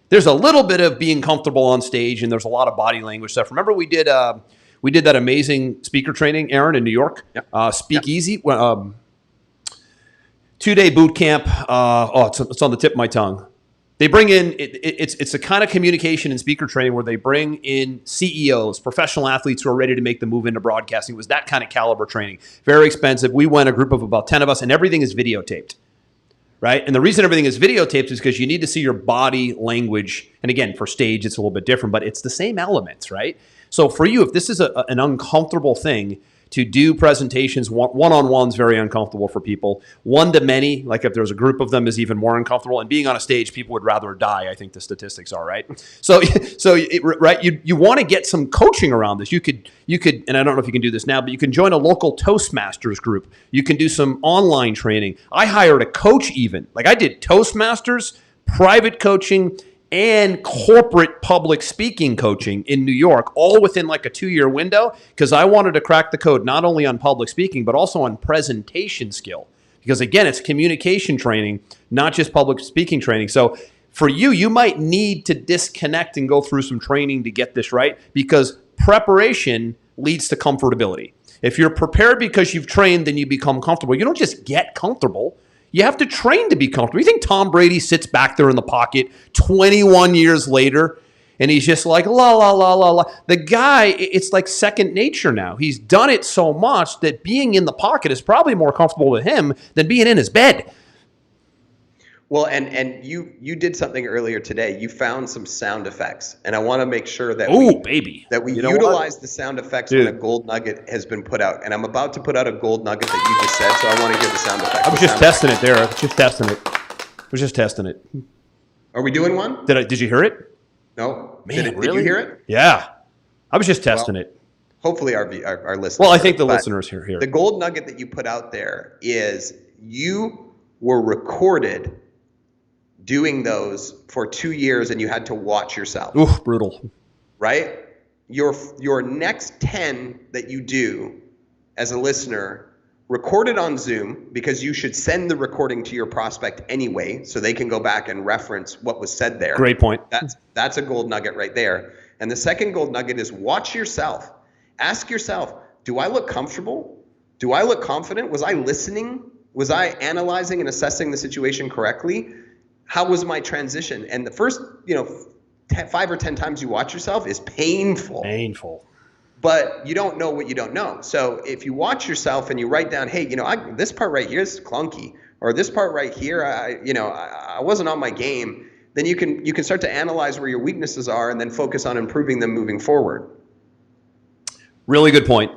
B: There's a little bit of being comfortable on stage, and there's a lot of body language stuff. Remember, we did that amazing speaker training, Aaron, in New York. Yep. Speak Easy. 2-day boot camp. It's on the tip of my tongue. They bring in it's a kind of communication and speaker training where they bring in CEOs, professional athletes who are ready to make the move into broadcasting. It was that kind of caliber training. Very expensive. We went a group of about 10 of us, and everything is videotaped. Right? And the reason everything is videotaped is because you need to see your body language. And again, for stage, it's a little bit different, but it's the same elements, right? So for you, if this is an uncomfortable thing to do presentations, one-on-one is very uncomfortable for people. One-to-many, like if there's a group of them, is even more uncomfortable. And being on a stage, people would rather die, I think the statistics are, right? So right, you want to get some coaching around this. You could, and I don't know if you can do this now, but you can join a local Toastmasters group. You can do some online training. I hired a coach even. Like I did Toastmasters, private coaching, and corporate public speaking coaching in New York, all within like a 2-year window, because I wanted to crack the code not only on public speaking, but also on presentation skill. Because again, it's communication training, not just public speaking training. So for you, you might need to disconnect and go through some training to get this right, because preparation leads to comfortability. If you're prepared because you've trained, then you become comfortable. You don't just get comfortable. You have to train to be comfortable. You think Tom Brady sits back there in the pocket 21 years later and he's just like, la, la, la, la, la. The guy, it's like second nature now. He's done it so much that being in the pocket is probably more comfortable to him than being in his bed.
C: Well, and you did something earlier today. You found some sound effects, and I want to make sure that we utilize the sound effects when a gold nugget has been put out. And I'm about to put out a gold nugget that you just said, so I want to give the sound effects.
B: I was just testing it there. I was just testing it.
C: Are we doing one?
B: Did you hear it?
C: No.
B: Man,
C: did you hear it?
B: Yeah. I was just testing it.
C: Hopefully our listeners.
B: Well, I think the listeners hear.
C: The gold nugget that you put out there is you were recorded doing those for 2 years and you had to watch yourself.
B: Ooh, brutal.
C: Right? Your next 10 that you do as a listener, recorded on Zoom, because you should send the recording to your prospect anyway so they can go back and reference what was said there.
B: Great point.
C: That's a gold nugget right there. And the second gold nugget is watch yourself. Ask yourself, do I look comfortable? Do I look confident? Was I listening? Was I analyzing and assessing the situation correctly? How was my transition? And the first, 5 or 10 times you watch yourself is painful.
B: Painful.
C: But you don't know what you don't know. So if you watch yourself and you write down, hey, this part right here is clunky, or this part right here, I wasn't on my game, then you can start to analyze where your weaknesses are and then focus on improving them moving forward.
B: Really good point.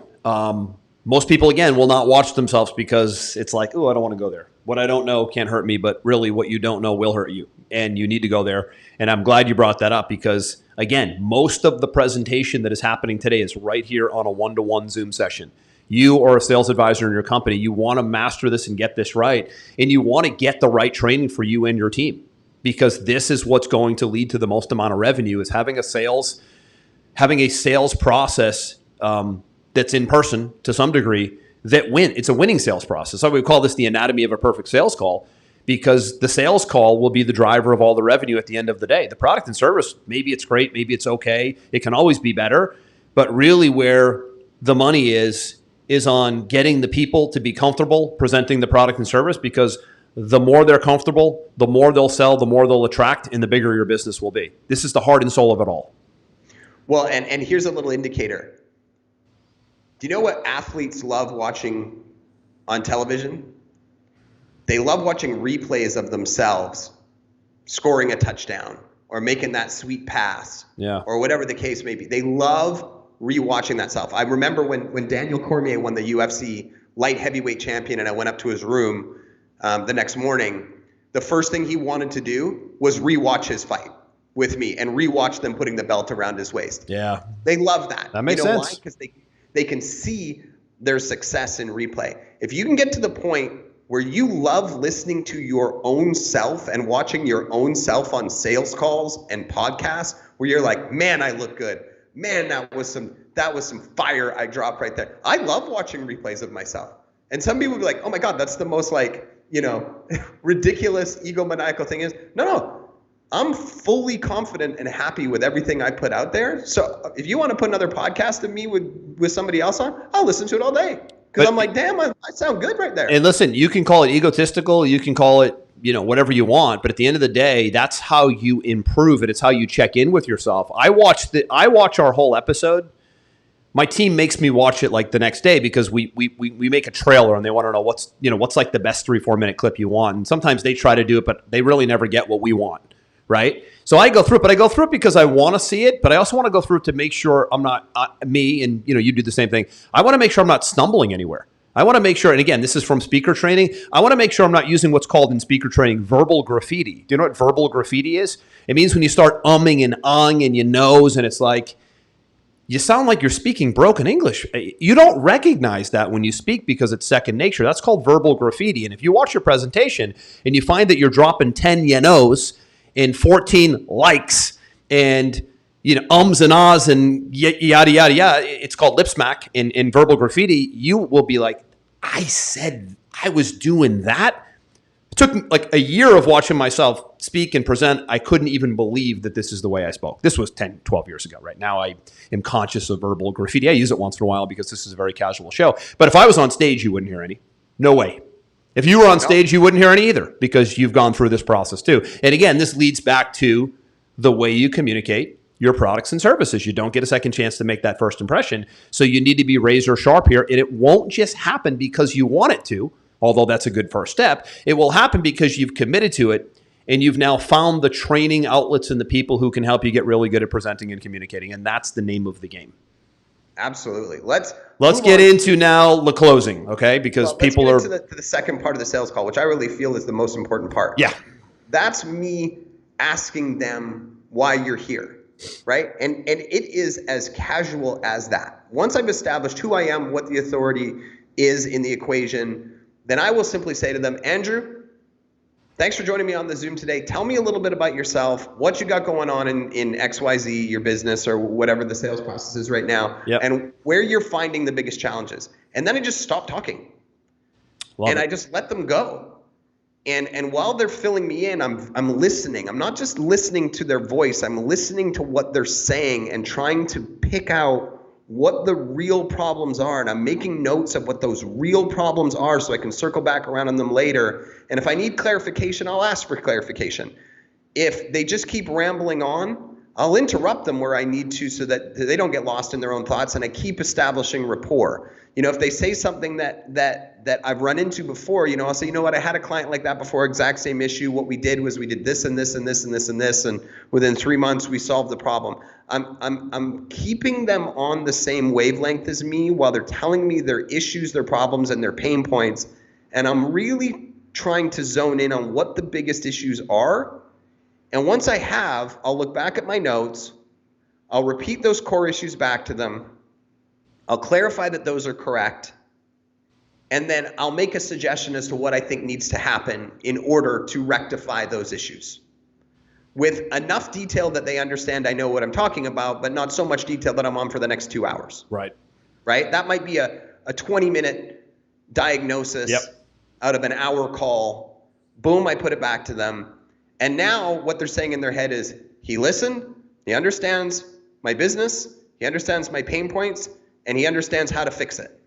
B: Most people, again, will not watch themselves because it's like, oh, I don't want to go there. What I don't know can't hurt me, but really what you don't know will hurt you, and you need to go there. And I'm glad you brought that up because, again, most of the presentation that is happening today is right here on a one-to-one Zoom session. You are a sales advisor in your company. You want to master this and get this right, and you want to get the right training for you and your team because this is what's going to lead to the most amount of revenue is having a sales process that's in person to some degree that win. It's a winning sales process. So we call this the anatomy of a perfect sales call because the sales call will be the driver of all the revenue at the end of the day. The product and service, maybe it's great, maybe it's okay. It can always be better. But really where the money is on getting the people to be comfortable presenting the product and service because the more they're comfortable, the more they'll sell, the more they'll attract, and the bigger your business will be. This is the heart and soul of it all.
C: Well, and here's a little indicator. Do you know what athletes love watching on television? They love watching replays of themselves scoring a touchdown or making that sweet pass or whatever the case may be. They love rewatching that stuff. I remember when Daniel Cormier won the UFC light heavyweight champion and I went up to his room the next morning, the first thing he wanted to do was rewatch his fight with me and rewatch them putting the belt around his waist.
B: Yeah.
C: They love that.
B: That makes sense.
C: Why? Because they can see their success in replay. If you can get to the point where you love listening to your own self and watching your own self on sales calls and podcasts, where you're like, man, I look good. Man, that was some fire I dropped right there. I love watching replays of myself. And some people will be like, oh my God, that's the most ridiculous egomaniacal thing is. No. I'm fully confident and happy with everything I put out there. So if you want to put another podcast of me with somebody else on, I'll listen to it all day. Because I'm like, damn, I sound good right there.
B: And listen, you can call it egotistical. You can call it, whatever you want. But at the end of the day, that's how you improve it. It's how you check in with yourself. I watch our whole episode. My team makes me watch it like the next day because we make a trailer and they want to know what's like the best 3-4 minute clip you want. And sometimes they try to do it, but they really never get what we want. Right? So I go through it, but I go through it because I want to see it, but I also want to go through it to make sure I'm not me and you do the same thing. I want to make sure I'm not stumbling anywhere. I want to make sure, and again, this is from speaker training. I want to make sure I'm not using what's called in speaker training verbal graffiti. Do you know what verbal graffiti is? It means when you start umming and ahhing and you nose and it's like you sound like you're speaking broken English. You don't recognize that when you speak because it's second nature. That's called verbal graffiti. And if you watch your presentation and you find that you're dropping 10 yenos and 14 likes and ums and ahs and yada yada yada, it's called lip smack in verbal graffiti. You will be like, I said I was doing that. It took like a year of watching myself speak and present. I couldn't even believe that this is the way I spoke. This was 10, 12 years ago. Right now I am conscious of verbal graffiti. I use it once in a while because this is a very casual show. But if I was on stage, you wouldn't hear any. No way. If you were on stage, you wouldn't hear any either because you've gone through this process too. And again, this leads back to the way you communicate your products and services. You don't get a second chance to make that first impression. So you need to be razor sharp here. And it won't just happen because you want it to, although that's a good first step. It will happen because you've committed to it and you've now found the training outlets and the people who can help you get really good at presenting and communicating. And that's the name of the game.
C: Absolutely. Let's
B: get into now the closing, okay? Because people are...
C: to the second part of the sales call, which I really feel is the most important part.
B: Yeah.
C: That's me asking them why you're here, right? And it is as casual as that. Once I've established who I am, what the authority is in the equation, then I will simply say to them, Andrew, thanks for joining me on the Zoom today. Tell me a little bit about yourself, what you got going on in XYZ, your business, or whatever the sales process is right now, and where you're finding the biggest challenges. And then I just stop talking. I just let them go. And while they're filling me in, I'm listening. I'm not just listening to their voice. I'm listening to what they're saying and trying to pick out what the real problems are. And I'm making notes of what those real problems are so I can circle back around on them later. And if I need clarification, I'll ask for clarification. If they just keep rambling on, I'll interrupt them where I need to so that they don't get lost in their own thoughts, and I keep establishing rapport. You know, if they say something that I've run into before, you know, I'll say, you know what, I had a client like that before, exact same issue. What we did was we did this and this and this and this and this, and within 3 months we solved the problem. I'm keeping them on the same wavelength as me while they're telling me their issues, their problems, and their pain points, and I'm really trying to zone in on what the biggest issues are. And once I have, I'll look back at my notes, I'll repeat those core issues back to them, I'll clarify that those are correct, and then I'll make a suggestion as to what I think needs to happen in order to rectify those issues. With enough detail that they understand I know what I'm talking about, but not so much detail that I'm on for the next 2 hours.
B: Right.
C: Right? That might be a 20-minute diagnosis out of an hour call. Boom, I put it back to them. And now what they're saying in their head is, he listened, he understands my business, he understands my pain points, and he understands how to fix it.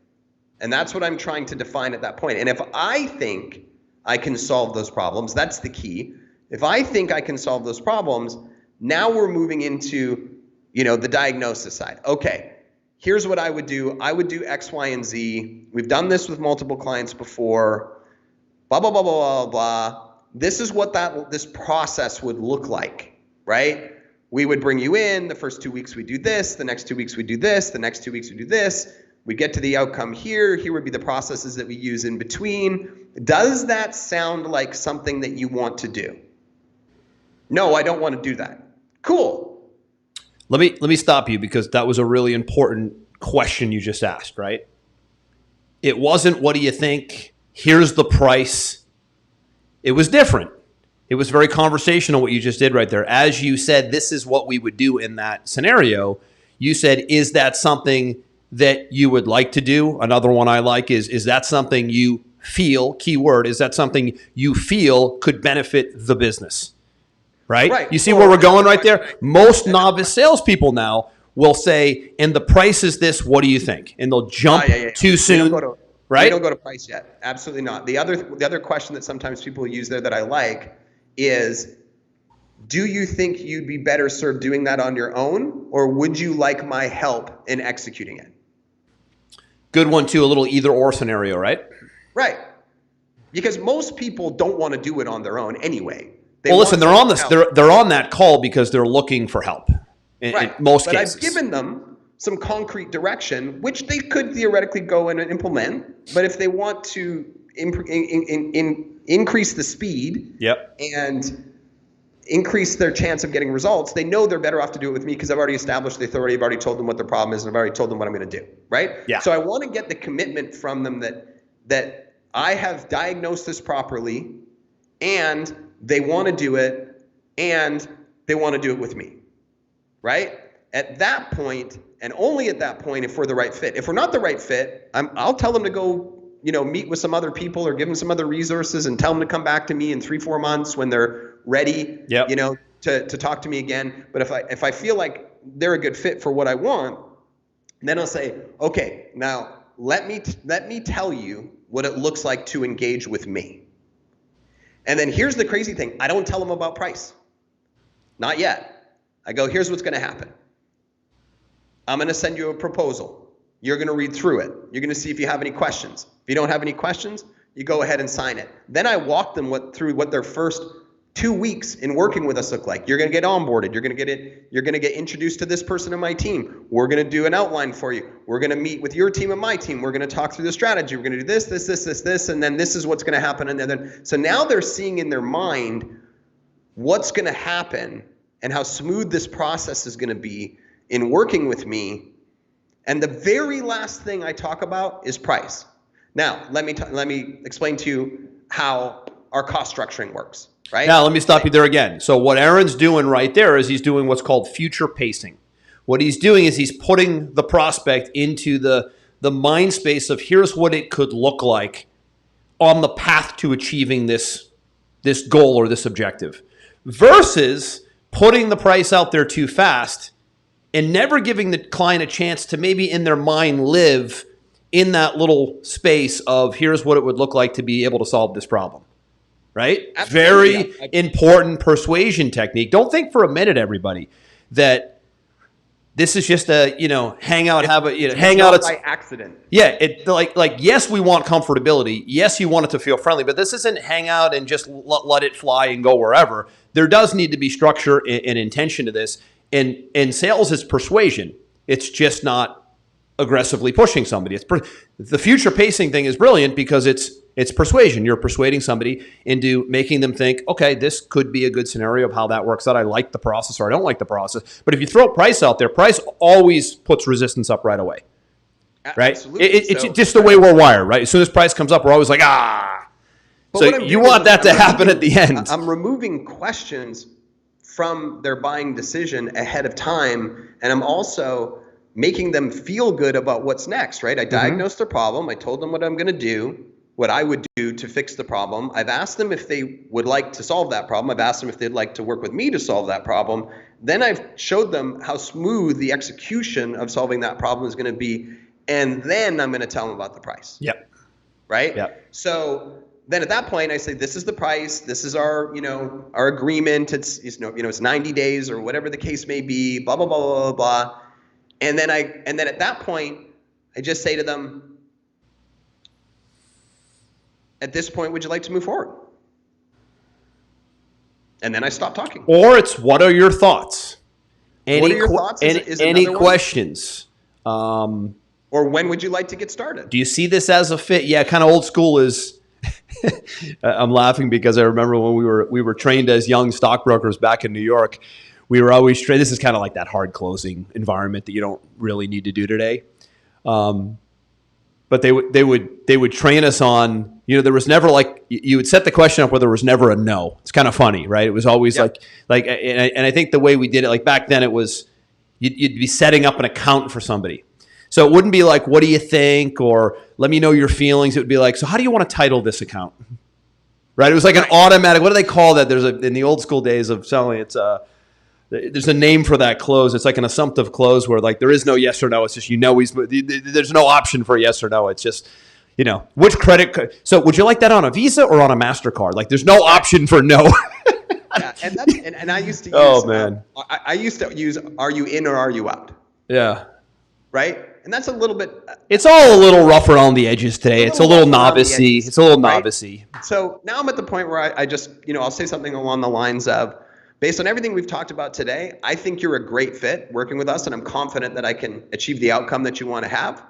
C: And that's what I'm trying to define at that point. And if I think I can solve those problems, that's the key. If I think I can solve those problems, now we're moving into, you know, the diagnosis side. Okay, here's what I would do. I would do X, Y, and Z. We've done this with multiple clients before. Blah, blah, blah, blah, blah, blah. This is what this process would look like, right? We would bring you in. The first 2 weeks we do this. The next 2 weeks we do this. The next 2 weeks we do this. We get to the outcome here. Here would be the processes that we use in between. Does that sound like something that you want to do? No, I don't want to do that. Cool.
B: Let me stop you because that was a really important question you just asked, right? It wasn't, what do you think? Here's the price. It was different. It was very conversational what you just did right there. As you said, this is what we would do in that scenario. You said, is that something that you would like to do? Another one I like is that something you feel, keyword, is that something you feel could benefit the business? Right? You see where we're going right there? Most novice salespeople now will say, and the price is this, what do you think? And they'll jump too soon. Right?
C: We don't go to price yet. Absolutely not. The other question that sometimes people use there that I like is, do you think you'd be better served doing that on your own, or would you like my help in executing it?
B: Good one too, a little either or scenario, right?
C: Right. Because most people don't want to do it on their own anyway.
B: Well, listen, they're on this. They're on that call because they're looking for help. In most cases. But
C: I've given them some concrete direction, which they could theoretically go in and implement. But if they want to increase the speed and increase their chance of getting results, they know they're better off to do it with me because I've already established the authority. I've already told them what their problem is, and I've already told them what I'm going to do, right?
B: Yeah.
C: So I want to get the commitment from them that I have diagnosed this properly, and they want to do it, and they want to do it with me, right? At that point, and only at that point, if we're the right fit. If we're not the right fit, I'll tell them to go meet with some other people or give them some other resources and tell them to come back to me in 3-4 months when they're ready,
B: Yep.
C: to talk to me again. But if I feel like they're a good fit for what I want, then I'll say, okay, now let me tell you what it looks like to engage with me. And then here's the crazy thing. I don't tell them about price. Not yet. I go, here's what's going to happen. I'm going to send you a proposal. You're going to read through it. You're going to see if you have any questions. If you don't have any questions, you go ahead and sign it. Then I walk them through what their first 2 weeks in working with us look like. You're going to get onboarded. You're going to get introduced to this person in my team. We're going to do an outline for you. We're going to meet with your team and my team. We're going to talk through the strategy. We're going to do this, and then this is what's going to happen. And then, so now they're seeing in their mind what's going to happen and how smooth this process is going to be in working with me. And the very last thing I talk about is price. Now, let me explain to you how our cost structuring works. Right?
B: Now, let me stop you there again. So what Aaron's doing right there is he's doing what's called future pacing. What he's doing is he's putting the prospect into the mind space of here's what it could look like on the path to achieving this goal or this objective, versus putting the price out there too fast and never giving the client a chance to maybe in their mind live in that little space of here's what it would look like to be able to solve this problem. Right?
C: Absolutely.
B: Very important persuasion technique. Don't think for a minute, everybody, that this is just a, hang out, hang out. It's
C: by accident.
B: Yeah. It like, yes, we want comfortability. Yes, you want it to feel friendly, but this isn't hang out and just let it fly and go wherever. There does need to be structure and intention to this. And sales is persuasion. It's just not aggressively pushing somebody. The future pacing thing is brilliant because it's persuasion. You're persuading somebody into making them think, okay, this could be a good scenario of how that works out. I like the process or I don't like the process. But if you throw price out there, price always puts resistance up right away. Right?
C: Absolutely.
B: It's just the way we're wired, right? As soon as price comes up, we're always like, ah. So you want that to happen at the end.
C: I'm removing questions from their buying decision ahead of time. And I'm also making them feel good about what's next, right? I diagnosed their problem. I told them what I'm going to do, what I would do to fix the problem. I've asked them if they would like to solve that problem. I've asked them if they'd like to work with me to solve that problem. Then I've showed them how smooth the execution of solving that problem is going to be. And then I'm going to tell them about the price.
B: Yep.
C: Right?
B: Yep.
C: So then at that point I say, this is the price. This is our, our agreement. It's 90 days or whatever the case may be, blah, blah, blah, blah, blah, blah. And then at that point, I just say to them, at this point, would you like to move forward? And then I stop talking.
B: Or it's, what are your thoughts?
C: What are your thoughts?
B: Any questions?
C: Or when would you like to get started?
B: Do you see this as a fit? Yeah, kind of old school is. I'm laughing because I remember when we were trained as young stockbrokers back in New York. We were always trained. This is kind of like that hard closing environment that you don't really need to do today. But they would train us on, there was never like, you would set the question up where there was never a no. It's kind of funny, right? It was always and I think the way we did it, like back then it was, you'd be setting up an account for somebody. So it wouldn't be like, what do you think? Or let me know your feelings. It would be like, so how do you want to title this account? Right? It was like an automatic, what do they call that? In the old school days of selling, there's a name for that close. It's like an assumptive close where like there is no yes or no. It's just, there's no option for yes or no. It's just, which credit. So would you like that on a Visa or on a MasterCard? Like there's no option for no.
C: Yeah, and I used to use,
B: oh man,
C: I used to use, are you in or are you out?
B: Yeah.
C: Right. And that's a little bit.
B: It's all a little rough around the edges today. It's a little novice-y. It's a little novice-y.
C: So now I'm at the point where I just, I'll say something along the lines of, based on everything we've talked about today, I think you're a great fit working with us, and I'm confident that I can achieve the outcome that you want to have.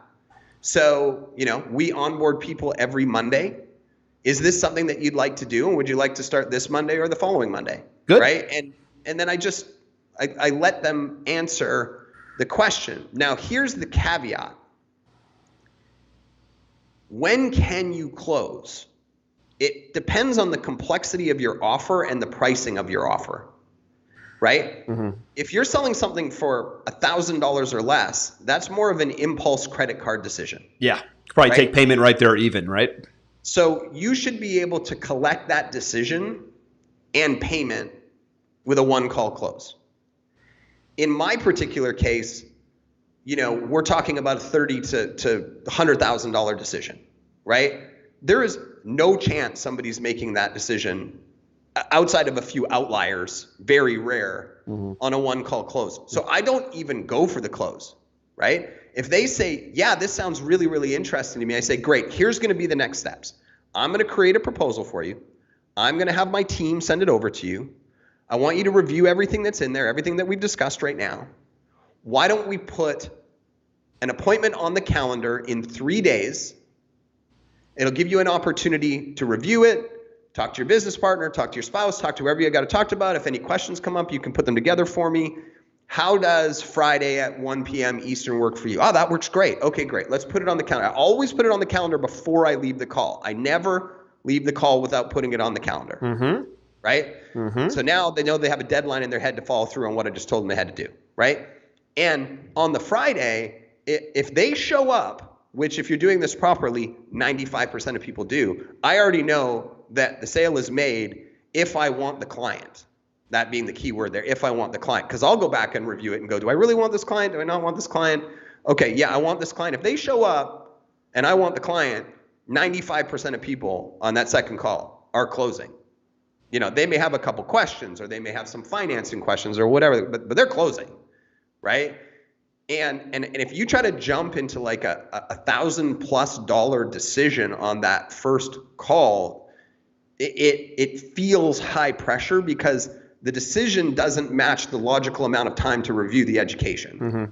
C: So, we onboard people every Monday. Is this something that you'd like to do? And would you like to start this Monday or the following Monday?
B: Good.
C: Right. And then I let them answer the question. Now, here's the caveat. When can you close? It depends on the complexity of your offer and the pricing of your offer, right? Mm-hmm. If you're selling something for $1,000 or less, that's more of an impulse credit card decision.
B: Yeah, Probably take payment right there even, right?
C: So you should be able to collect that decision and payment with a one-call close. In my particular case, we're talking about a $30,000 to $100,000 decision, right? There is no chance somebody's making that decision outside of a few outliers, very rare, on a one-call close. So I don't even go for the close, right? If they say, yeah, this sounds really, really interesting to me, I say, great, here's going to be the next steps. I'm going to create a proposal for you. I'm going to have my team send it over to you. I want you to review everything that's in there, everything that we've discussed right now. Why don't we put an appointment on the calendar in 3 days? It'll give you an opportunity to review it, talk to your business partner, talk to your spouse, talk to whoever you got to talk about. If any questions come up, you can put them together for me. How does Friday at 1 p.m. Eastern work for you? Oh, that works great. Okay, great. Let's put it on the calendar. I always put it on the calendar before I leave the call. I never leave the call without putting it on the calendar. Right? So now they know they have a deadline in their head to follow through on what I just told them they had to do. Right? And on the Friday, if they show up, which if you're doing this properly, 95% of people do, I already know that the sale is made if I want the client. That being the key word there, if I want the client. Because I'll go back and review it and go, do I really want this client? Do I not want this client? Okay, yeah, I want this client. If they show up and I want the client, 95% of people on that second call are closing. They may have a couple questions or they may have some financing questions or whatever, but they're closing, right? And if you try to jump into like a $1,000+ decision on that first call, it feels high pressure because the decision doesn't match the logical amount of time to review the education.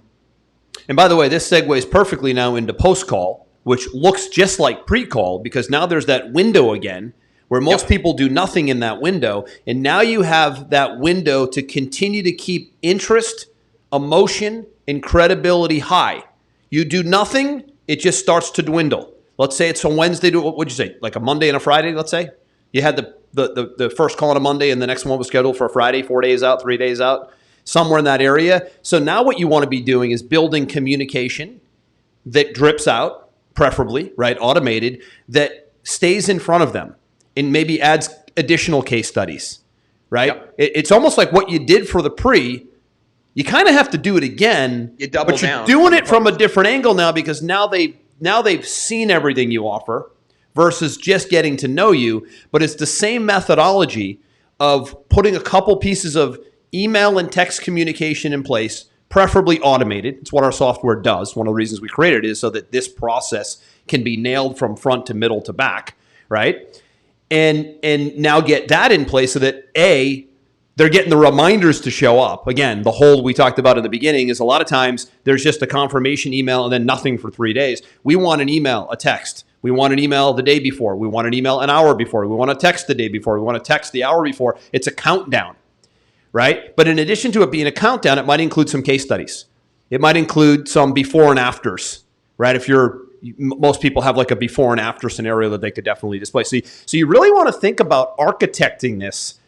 B: And by the way, this segues perfectly now into post-call, which looks just like pre-call because now there's that window again where most people do nothing in that window. And now you have that window to continue to keep interest, emotion, and credibility high. You do nothing, it just starts to dwindle. Let's say it's a Wednesday to, what'd you say, like a Monday and a Friday, let's say? You had the first call on a Monday and the next one was scheduled for a Friday, 4 days out, 3 days out, somewhere in that area. So now what you want to be doing is building communication that drips out, preferably, right, automated, that stays in front of them and maybe adds additional case studies, right? Yep. It's almost like what you did for the pre, you kind of have to do it again,
C: you double
B: but you're
C: down
B: doing it from a different angle now because now they've seen everything you offer versus just getting to know you. But it's the same methodology of putting a couple pieces of email and text communication in place, preferably automated. It's what our software does. One of the reasons we created it is so that this process can be nailed from front to middle to back, right? And now get that in place so that they're getting the reminders to show up. Again, the hold we talked about in the beginning is a lot of times there's just a confirmation email and then nothing for 3 days. We want an email, a text. We want an email the day before. We want an email an hour before. We want a text the day before. We want a text the hour before. It's a countdown, right? But in addition to it being a countdown, it might include some case studies. It might include some before and afters, right? Most people have like a before and after scenario that they could definitely display. So you really want to think about architecting this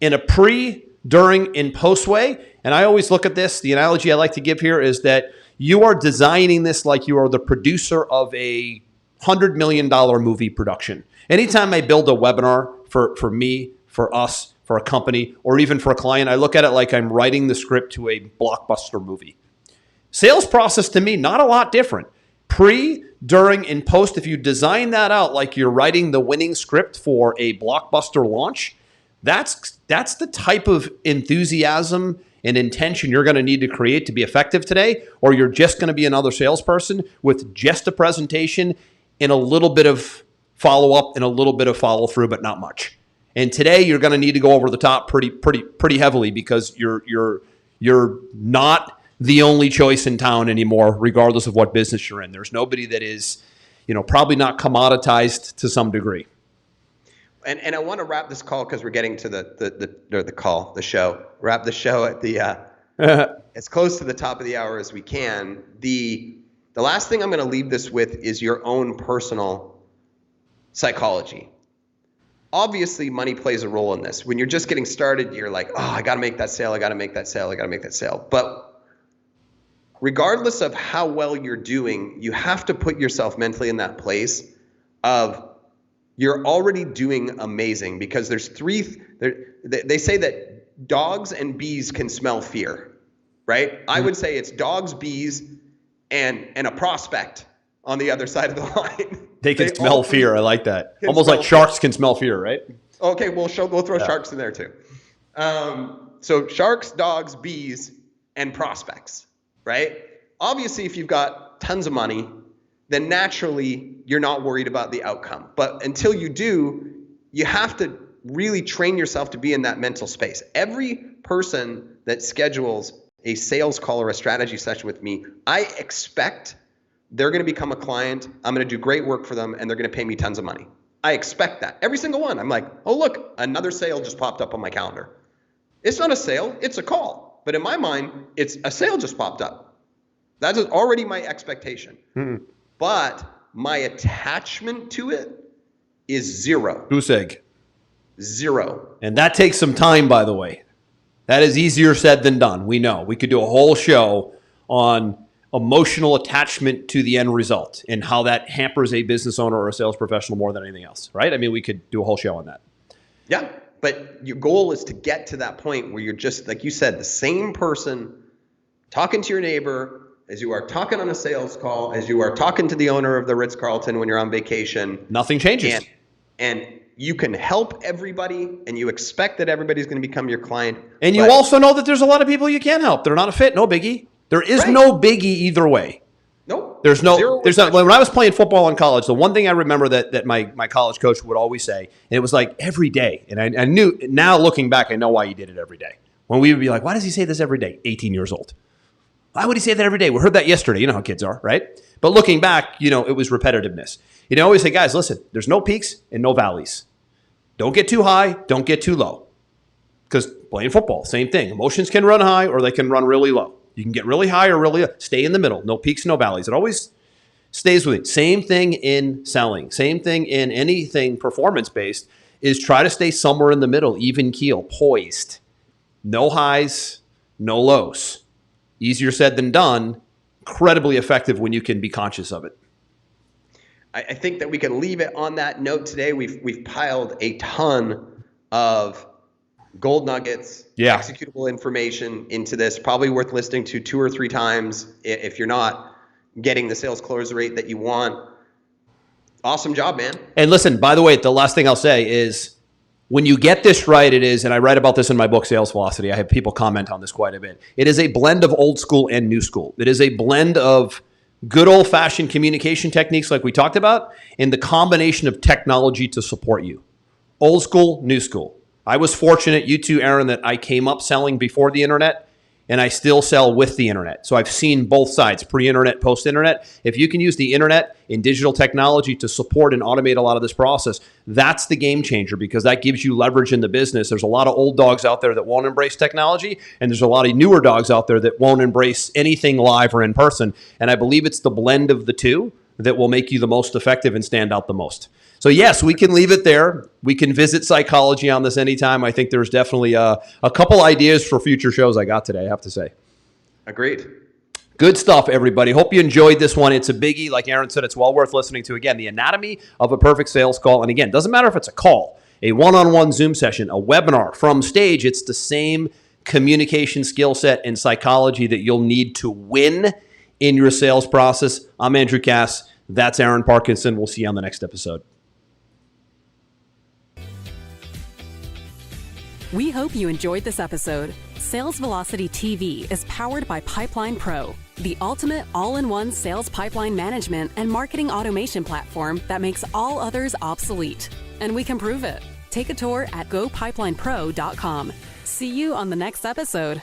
B: in a pre, during, and post way. And I always look at this, the analogy I like to give here is that you are designing this like you are the producer of a $100 million movie production. Anytime I build a webinar for me, for us, for a company, or even for a client, I look at it like I'm writing the script to a blockbuster movie. Sales process to me, not a lot different. Pre, during, and post, if you design that out like you're writing the winning script for a blockbuster launch, that's the type of enthusiasm and intention you're going to need to create to be effective today, or you're just going to be another salesperson with just a presentation and a little bit of follow-up and a little bit of follow-through, but not much. And today you're going to need to go over the top pretty heavily because you're not the only choice in town anymore, regardless of what business you're in. There's nobody that is, probably not commoditized to some degree.
C: And I want to wrap this call because we're getting to the show. Wrap the show at the as close to the top of the hour as we can. The last thing I'm going to leave this with is your own personal psychology. Obviously, money plays a role in this. When you're just getting started, you're like, oh, I got to make that sale. I got to make that sale. I got to make that sale. But regardless of how well you're doing, you have to put yourself mentally in that place of you're already doing amazing, because they say that dogs and bees can smell fear, right? I would say it's dogs, bees, and a prospect on the other side of the line.
B: They can smell fear. I like that. Almost like sharks can smell fear, right?
C: Okay, we'll throw sharks in there too. So sharks, dogs, bees, and prospects, right? Obviously, if you've got tons of money, then naturally you're not worried about the outcome. But until you do, you have to really train yourself to be in that mental space. Every person that schedules a sales call or a strategy session with me, I expect they're going to become a client. I'm going to do great work for them, and they're going to pay me tons of money. I expect that. Every single one. I'm like, oh, look, another sale just popped up on my calendar. It's not a sale, it's a call. But in my mind, it's a sale just popped up. That is already my expectation. Mm-hmm. But my attachment to it is zero.
B: Goose egg.
C: Zero.
B: And that takes some time, by the way. That is easier said than done. We know. We could do a whole show on emotional attachment to the end result and how that hampers a business owner or a sales professional more than anything else, right? I mean, we could do a whole show on that.
C: Yeah, but your goal is to get to that point where you're just, like you said, the same person talking to your neighbor as you are talking on a sales call, as you are talking to the owner of the Ritz-Carlton when you're on vacation.
B: Nothing changes.
C: And you can help everybody, and you expect that everybody's going to become your client.
B: And you also know that there's a lot of people you can't help. They're not a fit, no biggie. There is no biggie either way.
C: Nope.
B: There's not. When I was playing football in college, the one thing I remember that my college coach would always say, and it was like every day, and I knew, now looking back, I know why he did it every day. When we would be like, why does he say this every day? 18 years old. Why would he say that every day? We heard that yesterday. You know how kids are, right? But looking back, it was repetitiveness. He'd always say, guys, listen, there's no peaks and no valleys. Don't get too high, don't get too low. Because playing football, same thing. Emotions can run high or they can run really low. You can get really high or really low. Stay in the middle. No peaks, no valleys. It always stays with it. Same thing in selling. Same thing in anything performance-based is try to stay somewhere in the middle, even keel, poised. No highs, no lows. Easier said than done. Incredibly effective when you can be conscious of it.
C: I think that we can leave it on that note today. We've piled a ton of gold nuggets, executable information into this. Probably worth listening to 2 or 3 times if you're not getting the sales close rate that you want. Awesome job, man.
B: And listen, by the way, the last thing I'll say is when you get this right, it is, and I write about this in my book, Sales Velocity. I have people comment on this quite a bit. It is a blend of old school and new school. It is a blend of good old-fashioned communication techniques like we talked about, and the combination of technology to support you. Old school, new school. I was fortunate, you too, Aaron, that I came up selling before the internet, and I still sell with the internet. So I've seen both sides, pre-internet, post-internet. If you can use the internet and digital technology to support and automate a lot of this process, that's the game changer, because that gives you leverage in the business. There's a lot of old dogs out there that won't embrace technology, and there's a lot of newer dogs out there that won't embrace anything live or in person. And I believe it's the blend of the two that will make you the most effective and stand out the most. So yes, we can leave it there. We can visit psychology on this anytime. I think there's definitely a couple ideas for future shows I got today, I have to say.
C: Agreed.
B: Good stuff, everybody. Hope you enjoyed this one. It's a biggie. Like Aaron said, it's well worth listening to. Again, the anatomy of a perfect sales call. And again, doesn't matter if it's a call, a one-on-one Zoom session, a webinar, from stage. It's the same communication skill set and psychology that you'll need to win in your sales process. I'm Andrew Cass. That's Aaron Parkinson. We'll see you on the next episode.
A: We hope you enjoyed this episode. Sales Velocity TV is powered by Pipeline Pro, the ultimate all-in-one sales pipeline management and marketing automation platform that makes all others obsolete. And we can prove it. Take a tour at gopipelinePro.com. See you on the next episode.